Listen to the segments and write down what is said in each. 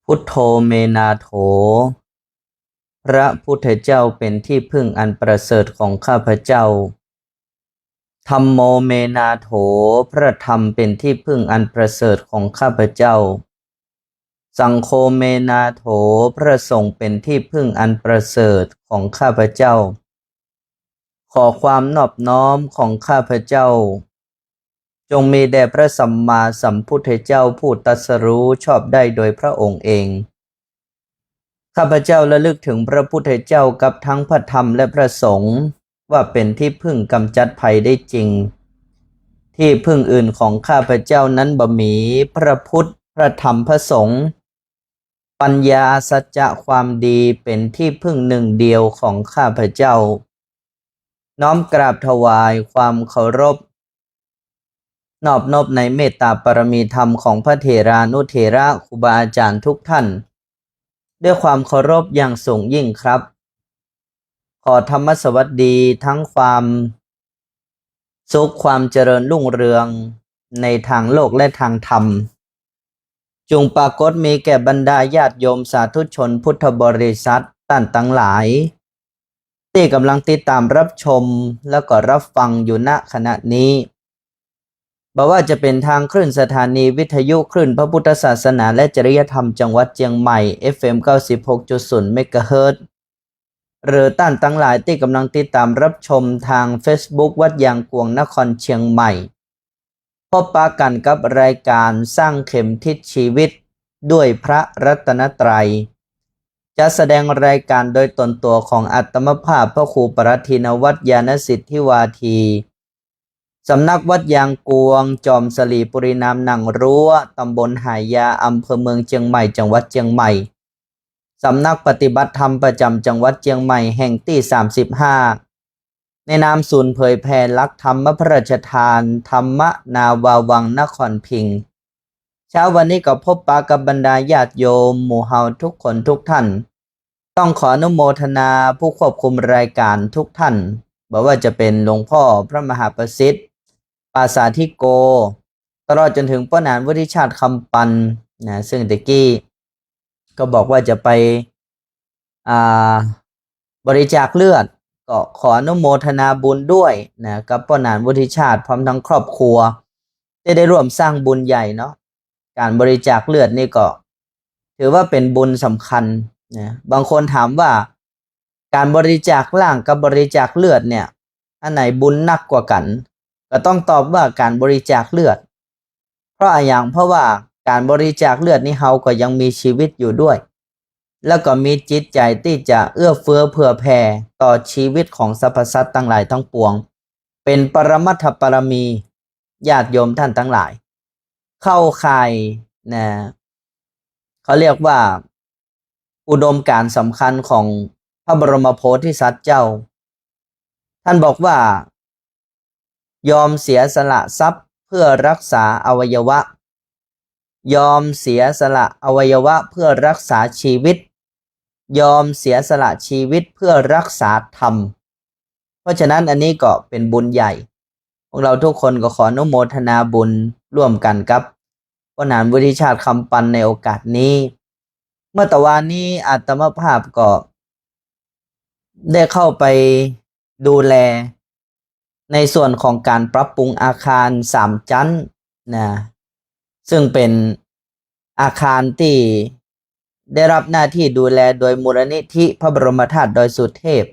พุทโธเมนาโถพระพุทธเจ้าเป็นที่พึ่งอันประเสริฐของข้าพเจ้าธัมโมเมนาโถพระธรรมเป็นที่พึ่งอันประเสริฐของข้าพเจ้าสังโฆเมนาโถพระสงฆ์เป็นที่พึ่งอันประเสริฐของข้าพเจ้าขอความนอบน้อมของข้าพเจ้าจงมีแด่พระสัมมาสัมพุทธเจ้าผู้ตรัสรู้ชอบได้โดยพระองค์เองข้าพเจ้าระลึกถึงพระพุทธเจ้ากับทั้งพระธรรมและพระสงฆ์ว่าเป็นที่พึ่งกำจัดภัยได้จริงที่พึ่งอื่นของข้าพเจ้านั้นบ่มีพระพุทธพระธรรมพระสงฆ์ปัญญาสัจจะความดีเป็นที่พึ่งหนึ่งเดียวของข้าพเจ้าน้อมกราบถวายความเคารพนอบนบในเมตตาปรมีธรรมของพระเถรานุเถระครูบาอาจารย์ทุกท่านด้วยความเคารพอย่างสูงยิ่งครับขอธรรมสวัสดีทั้งความสุขความเจริญรุ่งเรืองในทางโลกและทางธรรมจงปรากฏมีแก่บรรดาญาติโยมสาธุชนพุทธบริษัทท่านทั้งหลายที่กำลังติดตามรับชมแล้วก็รับฟังอยู่ณขณะนี้บอกว่าจะเป็นทางคลื่นสถานีวิทยุคลื่นพระพุทธศาสนาและจริยธรรมจังหวัดเชียงใหม่ FM 96.0 เมกะเฮิรตซ์หรือท่านทั้งหลายที่กำลังติดตามรับชมทาง Facebook วัดยางกวงนครเชียงใหม่พบปะกันกับรายการสร้างเข็มทิศชีวิตด้วยพระรัตนตรัยจะแสดงรายการโดยตนตัวของอัตมภาพพระครูปรัตถินวัตรญาณสิทธิวาทีสำนักวัดยางกวงจอมสลีปุรินามหนังรั้วตำบลหายาอำเภอเมืองเชียงใหม่จังหวัดเชียงใหม่สำนักปฏิบัติธรรมประจำจังหวัดเชียงใหม่แห่งที่35ในนามศูนย์เผยแผ่หลักธรรมพระราชทานธรรมนาวาวังนครพิงค์เช้าวันนี้ก็พบปะกับบรรดาญาติโยมหมู่เฮาทุกคนทุกท่านต้องขออนุโมทนาผู้ควบคุมรายการทุกท่านบอกว่าจะเป็นหลวงพ่อพระมหาประสิทธิ์ปาสาธิโกตลอดจนถึงป้านานวุฒิชาติคำปันนะซึ่งตะกี้ก็บอกว่าจะไปบริจาคเลือดก็ขออนุโมทนาบุญด้วยนะกับป้านานวุฒิชาติพร้อมทั้งครอบครัวได้ร่วมสร้างบุญใหญ่เนาะการบริจาคเลือดนี่ก็ถือว่าเป็นบุญสำคัญนะบางคนถามว่าการบริจาคร่างกับบริจาคเลือดเนี่ยอันไหนบุญหนักกว่ากันก็ต้องตอบว่าการบริจาคเลือดเพราะว่าการบริจาคเลือดนี่เฮาก็ยังมีชีวิตอยู่ด้วยแล้วก็มีจิตใจที่จะเอื้อเฟื้อเผื่อแผ่ต่อชีวิตของสรรพสัตว์ทั้งหลายทั้งปวงเป็นปรมัตถปรมีญาติโยมท่านทั้งหลายเข้าข่ายนะเขาเรียกว่าอุดมการณ์สำคัญของพระบรมโพธิสัตว์เจ้าท่านบอกว่ายอมเสียสละทรัพย์เพื่อรักษาอวัยวะยอมเสียสละอวัยวะเพื่อรักษาชีวิตยอมเสียสละชีวิตเพื่อรักษาธรรมเพราะฉะนั้นอันนี้ก็เป็นบุญใหญ่พวกเราทุกคนก็ขออนุโมทนาบุญร่วมกันครับป้านานวุฒิชาติคำปันในโอกาสนี้เมื่อตะวันนี้อาตมาภาพก็ได้เข้าไปดูแลในส่วนของการปรับปรุงอาคาร3ชั้นนะซึ่งเป็นอาคารที่ได้รับหน้าที่ดูแลโดยมูลนิธิพระบรมธาตุดอยสุเทพ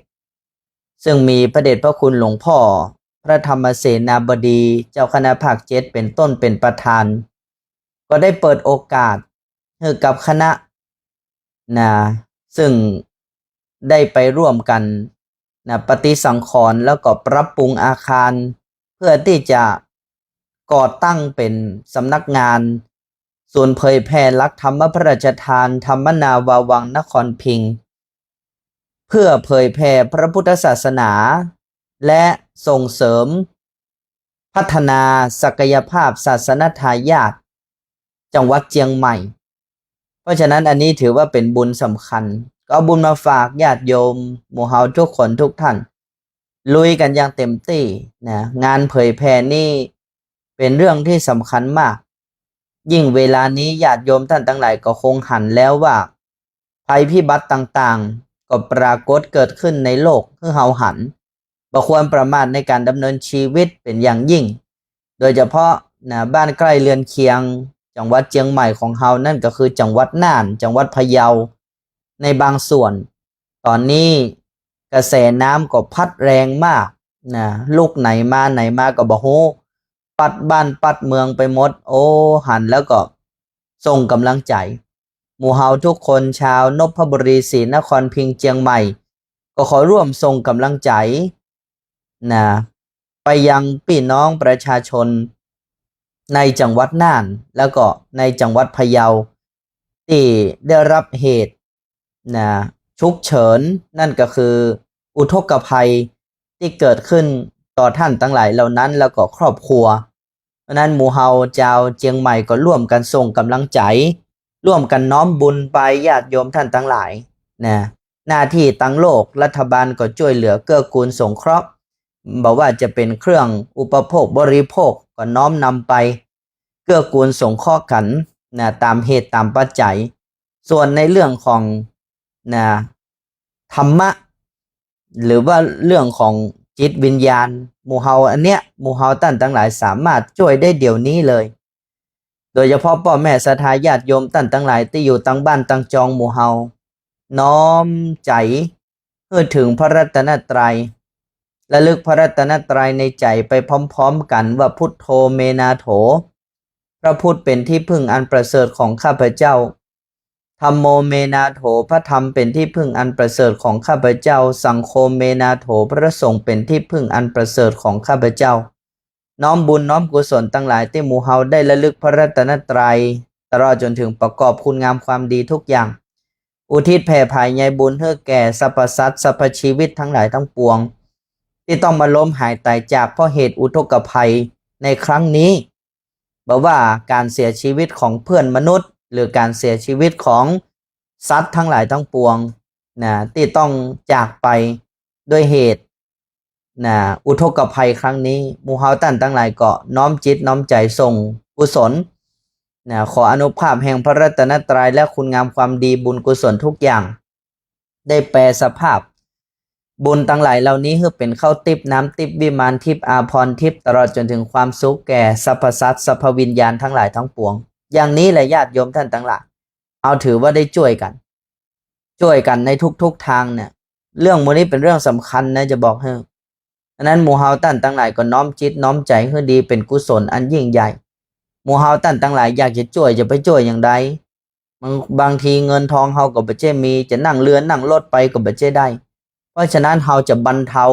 ซึ่งมีพระเดชพระคุณหลวงพ่อพระธรรมเสนาบดีเจ้าคณะภาค7เป็นต้นเป็นประธานก็ได้เปิดโอกาสให้กับคณะนะซึ่งได้ไปร่วมกันนะปฏิสังขรณ์แล้วก็ปรับปรุงอาคารเพื่อที่จะก่อตั้งเป็นสำนักงานศูนย์เผยแผ่หลักธรรมพระราชทานธรรมนาวาวังนครพิงค์เพื่อเผยแผ่พระพุทธศาสนาและส่งเสริมพัฒนาศักยภาพศาสนทายาทจังหวัดเชียงใหม่เพราะฉะนั้นอันนี้ถือว่าเป็นบุญสำคัญก็เอาบุญมาฝากญาติโยมหมู่เฮาทุกคนทุกท่านลุยกันอย่างเต็มที่นะงานเผยแผ่นี่เป็นเรื่องที่สำคัญมาก ยิ่งเวลานี้ญาติโยมท่านทั้งหลายก็คงหันแล้วว่าภัยพิบัติต่างๆก็ปรากฏเกิดขึ้นในโลกคือเฮาหันบ่ควรประมาทในการดำเนินชีวิตเป็นอย่างยิ่งโดยเฉพาะบ้านใกล้เรือนเคียงจังหวัดเชียงใหม่ของเฮานั่นก็คือจังหวัดน่านจังหวัดพะเยาในบางส่วนตอนนี้กระแสน้ำก็พัดแรงมากลูกไหนมาก็บ่ฮู้ปัดบ้านปัดเมืองไปหมดโอ้หันแล้วก็ส่งกำลังใจหมู่เฮาทุกคนชาวนพบุรีศรีนครพิงค์เชียงใหม่ก็ขอร่วมส่งกำลังใจไปยังพี่น้องประชาชนในจังหวัดน่านแล้วก็ในจังหวัดพะเยาที่ได้รับเหตุฉุกเฉินนั่นก็คืออุทกภัยที่เกิดขึ้นต่อท่านทั้งหลายเหล่านั้นแล้วก็ครอบครัวเพราะนั้นหมู่เฮาชาวเชียงใหม่ก็ร่วมกันส่งกำลังใจร่วมกันน้อมบุญไปญาติโยมท่านทั้งหลายหน้าที่ตั้งโลกรัฐบาลก็ช่วยเหลือเกื้อกูลสงเคราะห์บอกว่าจะเป็นเครื่องอุปโภคบริโภคก็น้อมนำไปเกื้อกูลสงเคราะห์กันตามเหตุตามปัจจัยส่วนในเรื่องของธรรมะหรือว่าเรื่องของจิตวิญญาณหมู่เฮาอันเนี้ยหมู่เฮาท่านทั้งหลายสามารถช่วยได้เดี๋ยวนี้เลยโดยเฉพาะพ่อแม่ศรัทธาญาติโยมท่านทั้งหลายที่อยู่ตั้งบ้านตั้งจองหมู่เฮาน้อมใจเพื่อถึงพระรัตนตรัยระลึกพระรัตนตรัยในใจไปพร้อมๆกันว่าพุทโธเมนาโถพระพุทธเป็นที่พึ่งอันประเสริฐของข้าพเจ้าธัมโมเมนาโถพระธรรมเป็นที่พึ่งอันประเสริฐของข้าพเจ้าสังโฆเมนาโถพระสงฆ์เป็นที่พึ่งอันประเสริฐของข้าพเจ้าน้อมบุญน้อมกุศลทั้งหลายที่หมู่เฮาได้ระลึกพระรัตนตรัยตลอดจนถึงประกอบคุณงามความดีทุกอย่างอุทิศแผ่ภายในบุญเพื่อแก่สรรพสัตว์สรรพชีวิตทั้งหลายทั้งปวงที่ต้องมาล้มหายตายจากเพราะเหตุอุทกภัยในครั้งนี้บอกว่าการเสียชีวิตของเพื่อนมนุษย์หรือการเสียชีวิตของสัตว์ทั้งหลายทั้งปวงที่ต้องจากไปด้วยเหตุอุทกภัยครั้งนี้หมู่เฮาท่านทั้งหลายก็น้อมจิตน้อมใจส่งกุศลขออนุภาพแห่งพระรัตนตรัยและคุณงามความดีบุญกุศลทุกอย่างได้แปลสภาพบุญทั้งหลายเหล่านี้คือเป็นข้าวทิพย์น้ำทิพย์วิมานทิพย์อาภรณ์ทิพย์ตลอดจนถึงความสุขแก่สรรพสัตว์สรรพวิญญาณทั้งหลายทั้งปวงอย่างนี้แหละญาติโยมท่านทั้งหลายเอาถือว่าได้ช่วยกันในทุกทางเนี่ยเรื่องมื้อนี้เป็นเรื่องสำคัญนะจะบอกให้อันนั้นหมู่เฮาท่านทั้งหลายก็น้อมจิตน้อมใจให้ดีเป็นกุศลอันยิ่งใหญ่หมู่เฮาท่านทั้งหลายอยากจะช่วยจะไปช่วยอย่างใดบางทีเงินทองเฮาก็บ่ใช่มีจะนั่งเรือนั่งรถไปก็บ่ใช่ได้เพราะฉะนั้นเฮาจะบรรเทา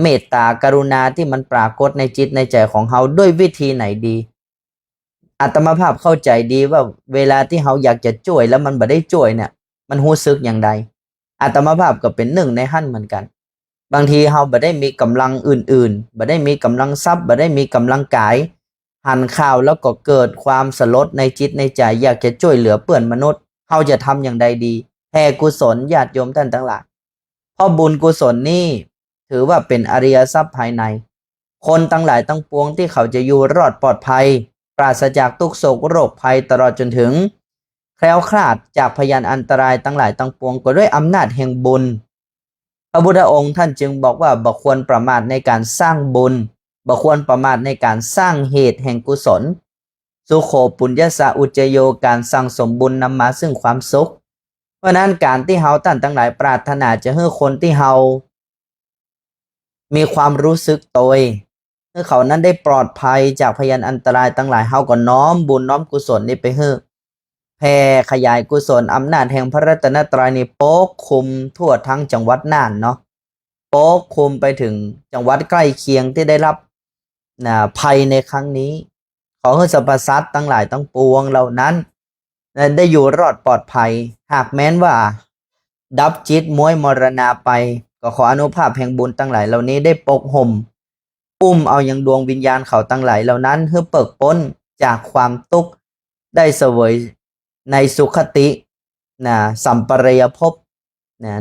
เมตตากรุณาที่มันปรากฏในจิตในใจของเฮาด้วยวิธีไหนดีอาตมาภาพเข้าใจดีว่าเวลาที่เฮาอยากจะช่วยแล้วมันบ่ได้ช่วยเนี่ยมันรู้สึกอย่างใดอาตมาภาพก็เป็นหนึ่งในหั่นเหมือนกันบางทีเฮาบ่ได้มีกำลังอื่นๆบ่ได้มีกำลังทรัพย์บ่ได้มีกำลังกายหันข่าวแล้วก็เกิดความสลดในจิตในใจอยากจะช่วยเหลือเพื่อนมนุษย์เฮาจะทำอย่างใดดีแผ่กุศลญาติโยมท่านทั้งหลายเพราะบุญกุศลนี่ถือว่าเป็นอริยทรัพย์ภายในคนทั้งหลายทั้งปวงที่เขาจะอยู่รอดปลอดภัยปราศจากทุกโศกโรคภัยตลอดจนถึงแคล้วคลาดจากพยานอันตรายทั้งหลายทั้งปวงก็ด้วยอำนาจแห่งบุญพระพุทธองค์ท่านจึงบอกว่าบ่ควรประมาทในการสร้างบุญบ่ควรประมาทในการสร้างเหตุแห่งกุศลสุโขปุญญสะอุจจโยการสร้างสมบุญนำมาซึ่งความสุขเพราะนั้นการที่เฮาท่านทั้งหลายปรารถนาจะให้คนที่เฮามีความรู้สึกตัวให้เขานั้นได้ปลอดภัยจากพยานอันตรายทั้งหลายเฮาก็น้อมบุญน้อมกุศลนี้ไปให้แผ่ขยายกุศลอำนาจแห่งพระรัตนตรัยนี้ปกคลุมทั่วทั้งจังหวัดน่านเนาะปกคลุมไปถึงจังหวัดใกล้เคียงที่ได้รับภัยในครั้งนี้ขอให้สรรพสัตว์ทั้งหลายทั้งปวงเหล่านั้นได้อยู่รอดปลอดภัยหากแม้นว่าดับจิตม้วยมรณาไปก็ขออนุภาพแห่งบุญทั้งหลายเหล่านี้ได้ปกห่มอุ้มเอายังดวงวิญญาณเขาทั้งหลายเหล่านั้นเพื่อเปิกพ้นจากความทุกข์ได้เสวยในสุขติสัมปรายภพ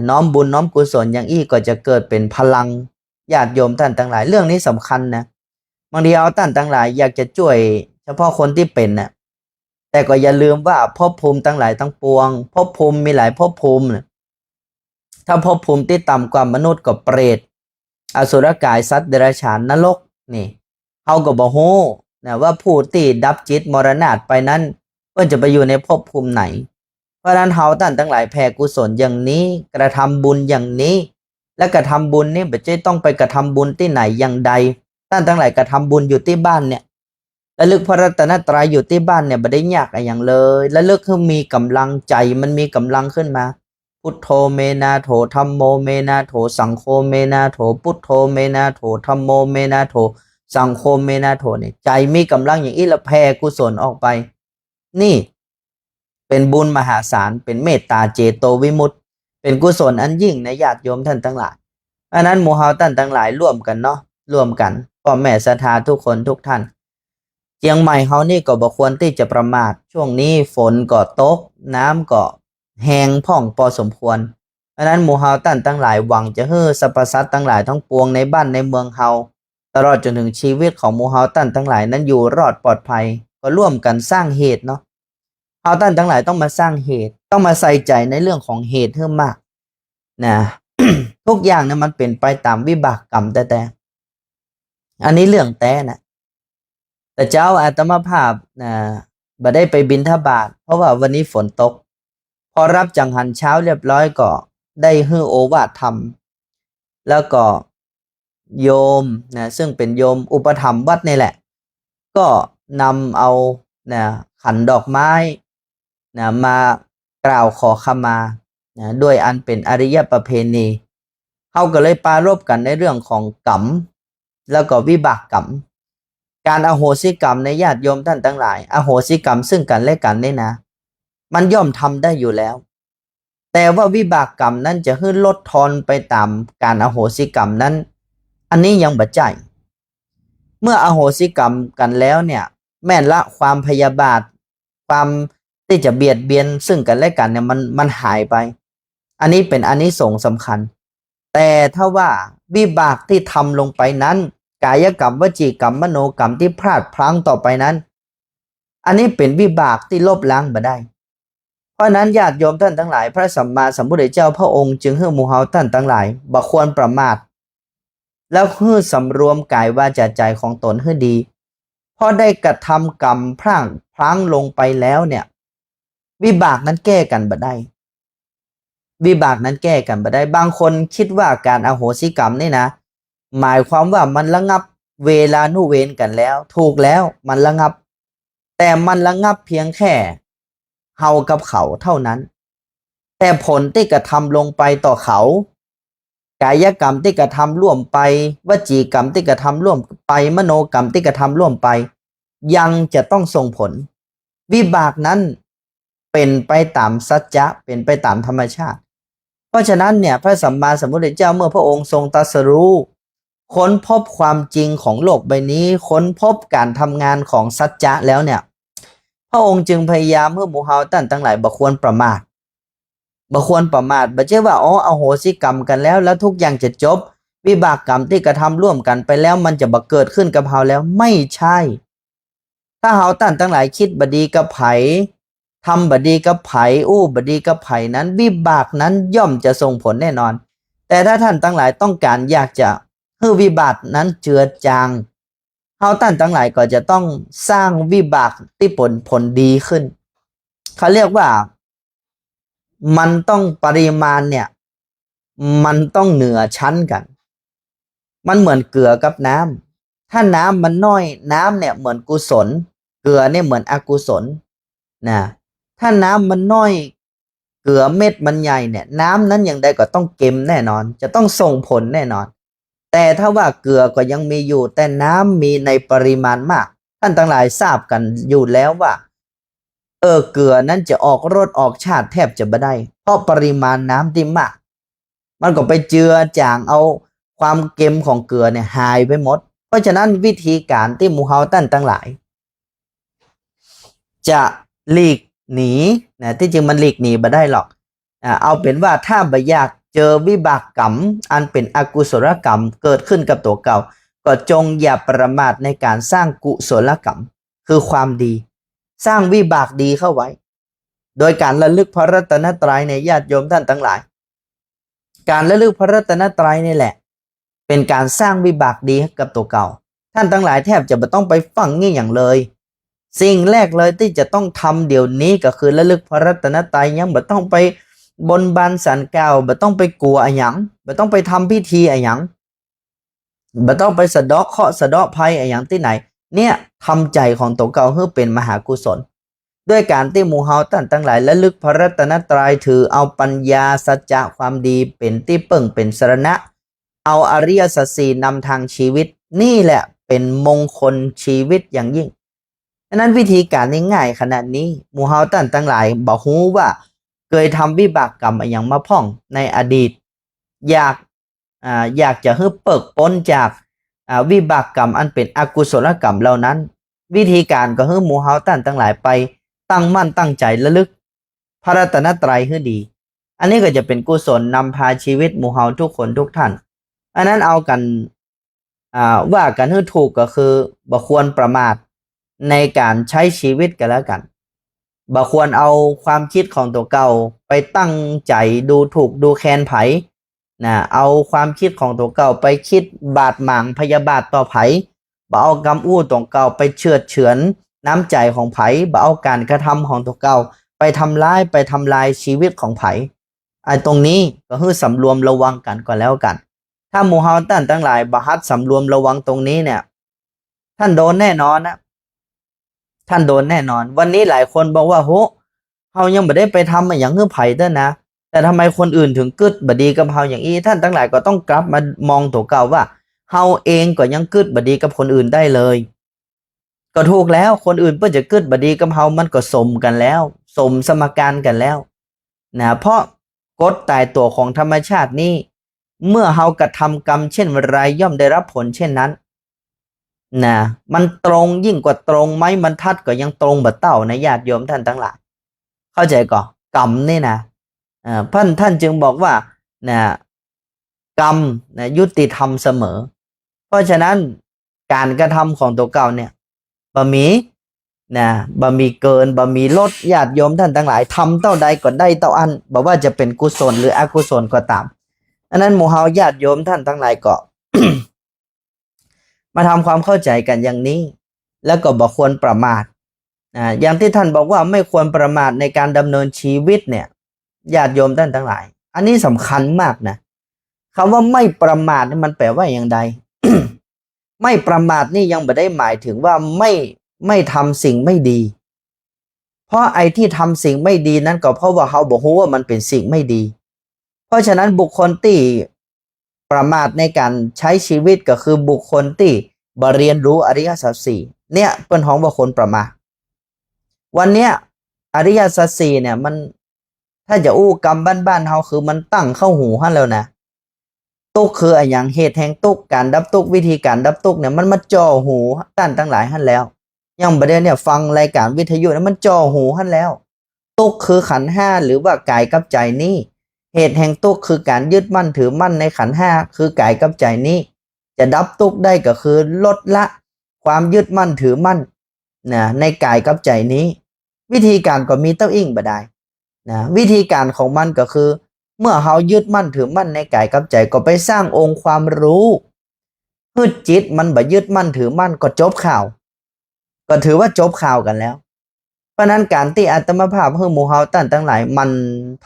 น้อมบุญน้อมกุศลอย่างอี้ก็จะเกิดเป็นพลังญาติโยมท่านทั้งหลายเรื่องนี้สำคัญนะบางทีเอาท่านทั้งหลายอยากจะช่วยเฉพาะคนที่เป็น แต่ก็อย่าลืมว่าภพภูมิทั้งหลายทั้งปวงภพภูมิมีหลายภพภูมินะถ้าภพภูมิที่ต่ำกว่ามนุษย์ก็เปรตอสุรกายสัตว์เดรัจฉานนรกนี่เฮาก็บ่ฮู้นะว่าผู้ที่ดับจิตมรณะไปนั้นเพิ่นจะไปอยู่ในภพภูมิไหนเพราะฉะนั้นเฮาท่านทั้งหลายแผ่กุศลอย่างนี้กระทำบุญอย่างนี้และกระทำบุญนี่บ่ใช่ต้องไปกระทำบุญที่ไหนอย่างใดท่านทั้งหลายกระทำบุญอยู่ที่บ้านเนี่ยระลึกพระรัตนตรัยอยู่ที่บ้านเนี่ยบ่ได้ยากอะไรอย่างเลยระลึกให้มีกำลังใจมันมีกำลังขึ้นมาพุทโธเมนาโถธัมโมเมนาโถสังโฆเมนาโถพุทโธเมนาโถธัมโมเมนาโถสังโฆเมนาโถเนี่ยใจมีกำลังอย่างนี้แล้วแผ่กุศลออกไปนี่เป็นบุญมหาศาลเป็นเมตตาเจโตวิมุตติเป็นกุศลอันยิ่งในญาติโยมท่านทั้งหลายอันนั้นหมู่เฮาท่านทั้งหลายร่วมกันเนาะร่วมกันพ่อแม่ศรัทธาทุกคนทุกท่านเชียงใหม่เฮานี่ก็บ่ควรที่จะประมาทช่วงนี้ฝนก็ตกน้ำก็แห้งพ่องพอสมควรอันนั้นหมู่เฮาท่านทั้งหลายหวังจะให้สรรพสัตว์ทั้งหลายทั้งปวงในบ้านในเมืองเฮาตลอดจนถึงชีวิตของหมู่เฮาท่านทั้งหลายนั้นอยู่รอดปลอดภัยก็ร่วมกันสร้างเหตุเนาะเฮาท่านทั้งหลายต้องมาสร้างเหตุต้องมาใส่ใจในเรื่องของเหตุให้มากนะ ทุกอย่างเนี่ยมันเป็นไปตามวิบากกรรมแต่อันนี้เรื่องแต่นะแต่เจ้าอาตมาภาพนะบ่ได้ไปบิณฑบาตเพราะว่าวันนี้ฝนตกพอรับจังหันเช้าเรียบร้อยก็ได้ฮื้อโอวาทธรรมแล้วก็โยมนะซึ่งเป็นโยมอุปถัมภ์วัดนี่แหละก็นำเอานะขันดอกไม้นะมากล่าวขอขมานะด้วยอันเป็นอริยประเพณีเขาก็เลยปรารภกันในเรื่องของกรรมแล้วก็วิบากกรรมการอโหสิกรรมในญาติโยมท่านทั้งหลายอโหสิกรรมซึ่งกันและกันนี่นะมันย่อมทำได้อยู่แล้วแต่ว่าวิบากกรรมนั้นจะให้ลดทอนไปตามการอโหสิกรรมนั้นอันนี้ยังบ่ใจเมื่ออโหสิกรรมกันแล้วเนี่ยแม่นละความพยาบาทความที่จะเบียดเบียนซึ่งกันและกันเนี่ยมันหายไปอันนี้เป็นอานิสงส์สำคัญแต่ถ้าว่าวิบากที่ทำลงไปนั้นกายกรรมวจีกรรมมโนกรรมที่พลาดพลั้งต่อไปนั้นอันนี้เป็นวิบากที่ลบล้างบ่ได้เพราะนั้นญาติโยมท่านทั้งหลายพระสัมมาสัมพุทธเจ้าพระองค์จึงให้หมู่เฮาท่านทั้งหลายบ่ควรประมาทแล้วให้สำรวมกายวาจาใจของตนให้ดีพอได้กระทำกรรมพลาดลงไปแล้วเนี่ยวิบากนั้นแก้กันบ่ได้วิบากนั้นแก้กันบ่ได้บางคนคิดว่าการอโหสิกรรมนี่นะหมายความว่ามันระงับเวลานุเวรกันแล้วถูกแล้วมันระงับแต่มันระงับเพียงแค่เฮากับเขาเท่านั้นแต่ผลที่กระทำลงไปต่อเขากายกรรมที่กระทำร่วมไปวจีกรรมที่กระทำร่วมไปมโนกรรมที่กระทำร่วมไปยังจะต้องส่งผลวิบากนั้นเป็นไปตามสัจจะเป็นไปตามธรรมชาติเพราะฉะนั้นเนี่ยพระสัมมาสัมพุทธเจ้าเมื่อพระองค์ทรงตรัสรู้ค้นพบความจริงของโลกใบนี้ค้นพบการทำงานของสัจจะแล้วเนี่ยพระองค์จึงพยายามเพื่อหมู่เฮาท่านทั้งหลายบ่ควรประมาทบ่ควรประมาทบ่ใช่ว่าอโหสิกรรมกันแล้วทุกอย่างจะจบวิบากกรรมที่กระทำร่วมกันไปแล้วมันจะบ่เกิดขึ้นกับเฮาแล้วไม่ใช่ถ้าเฮาท่านทั้งหลายคิดบ่ดีกับไผทำบ่ดีกับไผบ่ดีกับไผนั้นวิบากนั้นย่อมจะส่งผลแน่นอนแต่ถ้าท่านทั้งหลายต้องการอยากจะให้วิบากนั้นเจือจางเฮาท่านทั้งหลายก็จะต้องสร้างวิบากที่ผลดีขึ้นเขาเรียกว่ามันต้องปริมาณเนี่ยมันต้องเหนือชั้นกันมันเหมือนเกลือกับน้ำถ้าน้ำมันน้อยน้ำเนี่ยเหมือนกุศลเกลือเนี่ยเหมือนอกุศลนะถ้าน้ำมันน้อยเกลือเม็ดมันใหญ่เนี่ยน้ำนั้นอย่างใดก็ต้องเค็มแน่นอนจะต้องส่งผลแน่นอนแต่ถ้าว่าเกลือก็ยังมีอยู่แต่น้ำมีในปริมาณมากท่านทั้งหลายทราบกันอยู่แล้วว่าเกลือนั้นจะออกรสออกชาติแทบจะไม่ได้เพราะปริมาณน้ำที่มากมันก็ไปเจือจางเอาความเค็มของเกลือเนี่ยหายไปหมดเพราะฉะนั้นวิธีการที่หมู่เฮาท่านทั้งหลายจะหลีกหนีนะที่จริงมันหลีกหนีไม่ได้หรอกเอาเป็นว่าถ้าบ่อยากเจอวิบากกรรมอันเป็นอกุศลกรรมเกิดขึ้นกับตัวเก่าก็จงอย่าประมาทในการสร้างกุศลกรรมคือความดี สร้างวิบากดีเข้าไว้โดยการระลึกพระรัตนตรัยในญาติโยมท่านทั้งหลายการระลึกพระรัตนตรัยนี่แหละเป็นการสร้างวิบากดีให้กับตัวเก่าท่านทั้งหลายแทบจะไม่ต้องไปฟังงี้อย่างเลยสิ่งแรกเลยที่จะต้องทำเดี๋ยวนี้ก็คือระลึกพระรัตนตรัยยังไม่ต้องไปบนบานศาลกล่าวไม่ต้องไปกลัวอะไรหยังไม่ต้องไปทำพิธีอะไรหยังไม่ต้องไปสะเดาะเคราะห์สะเดาะภัยอะไรหยังที่ไหนเนี่ยทำใจของตัวเก่าให้เป็นมหากุศลด้วยการที่หมู่เฮาท่านทั้งหลายระลึกพระรัตนตรัยถือเอาปัญญาสัจจะความดีเป็นที่เบิ่งเป็นสรณะเอาอริยสัจสี่นำทางชีวิตนี่แหละเป็นมงคลชีวิตอย่างยิ่งฉะนั้นวิธีการง่ายๆขนาดนี้หมู่เฮาท่านทั้งหลายบอกฮู้ว่าเคยทำวิบากกรรมอย่างมาพ่องในอดีตอยากจะให้เปิกพ้นจากวิบากกรรมอันเป็นอกุศลกรรมเหล่านั้นวิธีการก็ให้หมู่เฮาท่านทั้งหลายไปตั้งมั่นตั้งใจระลึกพระรัตนตรัยให้ดีอันนี้ก็จะเป็นกุศลนำพาชีวิตหมู่เฮาทุกคนทุกท่านอันนั้นเอากันว่ากันให้ถูกก็คือบ่ควรประมาทในการใช้ชีวิตกันแล้วกันบ่ควรเอาความคิดของตัวเก่าไปตั้งใจดูถูกดูแคลนไผนะเอาความคิดของตัวเก่าไปคิดบาดหมางพยาบาทต่อไผบ่เอากำอู้ตัวเก่าไปเฉือนน้ำใจของไผบ่เอาการกระทำของตัวเก่าไปทำลายชีวิตของไผตรงนี้ก็คือสำรวมระวังกันก่อนแล้วกันถ้าหมู่เฮาท่านทั้งหลายบ่ฮัดสำรวมระวังตรงนี้เนี่ยท่านโดนแน่นอนนะท่านโดนแน่นอนวันนี้หลายคนบอกว่าโหเฮายังไม่ได้ไปทำอย่างฮื้อไผ่เด้อนะแต่ทำไมคนอื่นถึงกึดบดีกับเฮาอย่างนี้ท่านทั้งหลายก็ต้องกลับมามองตัวเก่าว่าเฮาเองก็ยังกึดบดีกับคนอื่นได้เลยก็ถูกแล้วคนอื่นเพื่อจะกึดบดีกับเฮามันก็สมกันแล้วสมสมการกันแล้วนะเพราะกฎตายตัวของธรรมชาตินี้เมื่อเฮากระทำกรรมเช่นไรย่อมได้รับผลเช่นนั้นนะมันตรงยิ่งกว่าตรงไม้บรรทัดก็ยังตรงแบบเต่าในญาติโยมท่านทั้งหลายเข้าใจก่อกรรมนี่นะท่านจึงบอกว่านะกรรมนะยุติธรรมเสมอเพราะฉะนั้นการกระทำของตัวเก่าเนี่ยบะหมี่นะบะหมี่เกินบะหมี่ลดญาติโยมท่านทั้งหลายทำเท่าใดก็ได้เท่าอันบอกว่าจะเป็นกุศลหรืออกุศลก็ตามอันนั้นหมู่เฮาญาติโยมท่านทั้งหลายก็ มาทำความเข้าใจกันอย่างนี้แล้วก็บ่ควรประมาทอย่างที่ท่านบอกว่าไม่ควรประมาทในการดำเนินชีวิตเนี่ยญาติโยมท่านทั้งหลายอันนี้สำคัญมากนะคำว่าไม่ประมาทนี่มันแปลว่าอย่างใด ไม่ประมาทนี่ยังไม่ได้หมายถึงว่าไม่ทำสิ่งไม่ดีเพราะไอ้ที่ทำสิ่งไม่ดีนั้นก็เพราะว่าเขาบอกว่ามันเป็นสิ่งไม่ดีเพราะฉะนั้นบุคคลที่ประมาทในการใช้ชีวิตก็คือบุคคลที่บ่เรียนรู้อริยสัจสี่เนี่ยเป็นของบุคคลประมาทวันเนี้ยอริยสัจสี่เนี่ยมันถ้าจะอู้กรรมบ้านๆเฮาคือมันตั้งเข้าหูฮั่นแล้วนะตุกคืออย่างเหตุแห่งตุกการดับตุกวิธีการดับตุกเนี่ยมันมาจ่อหูท่านทั้งหลายฮั่นแล้วยังประเด็นเนี่ยฟังรายการวิทยุเนี่ยมันจ่อหูฮั่นแล้วตุกคือขันธ์ห้าหรือว่ากายกับใจนี้เหตุแห่งตุกคือการยึดมั่นถือมั่นในขันธ์ห้าคือกายกับใจนี้จะดับตุกได้ก็คือลดละความยึดมั่นถือมั่นนะในกายกับใจนี้วิธีการก็มีเต้าอิ่งบ่ได้นะวิธีการของมันก็คือเมื่อเรายึดมั่นถือมั่นในกายกับใจก็ไปสร้างองค์ความรู้พืชจิตมันบ่ยึดมั่นถือมั่นก็จบข่าวก็ถือว่าจบข่าวกันแล้วเพราะนั้นการที่อาตมาภาพให้หมู่เฮาท่านทั้งหลายมัน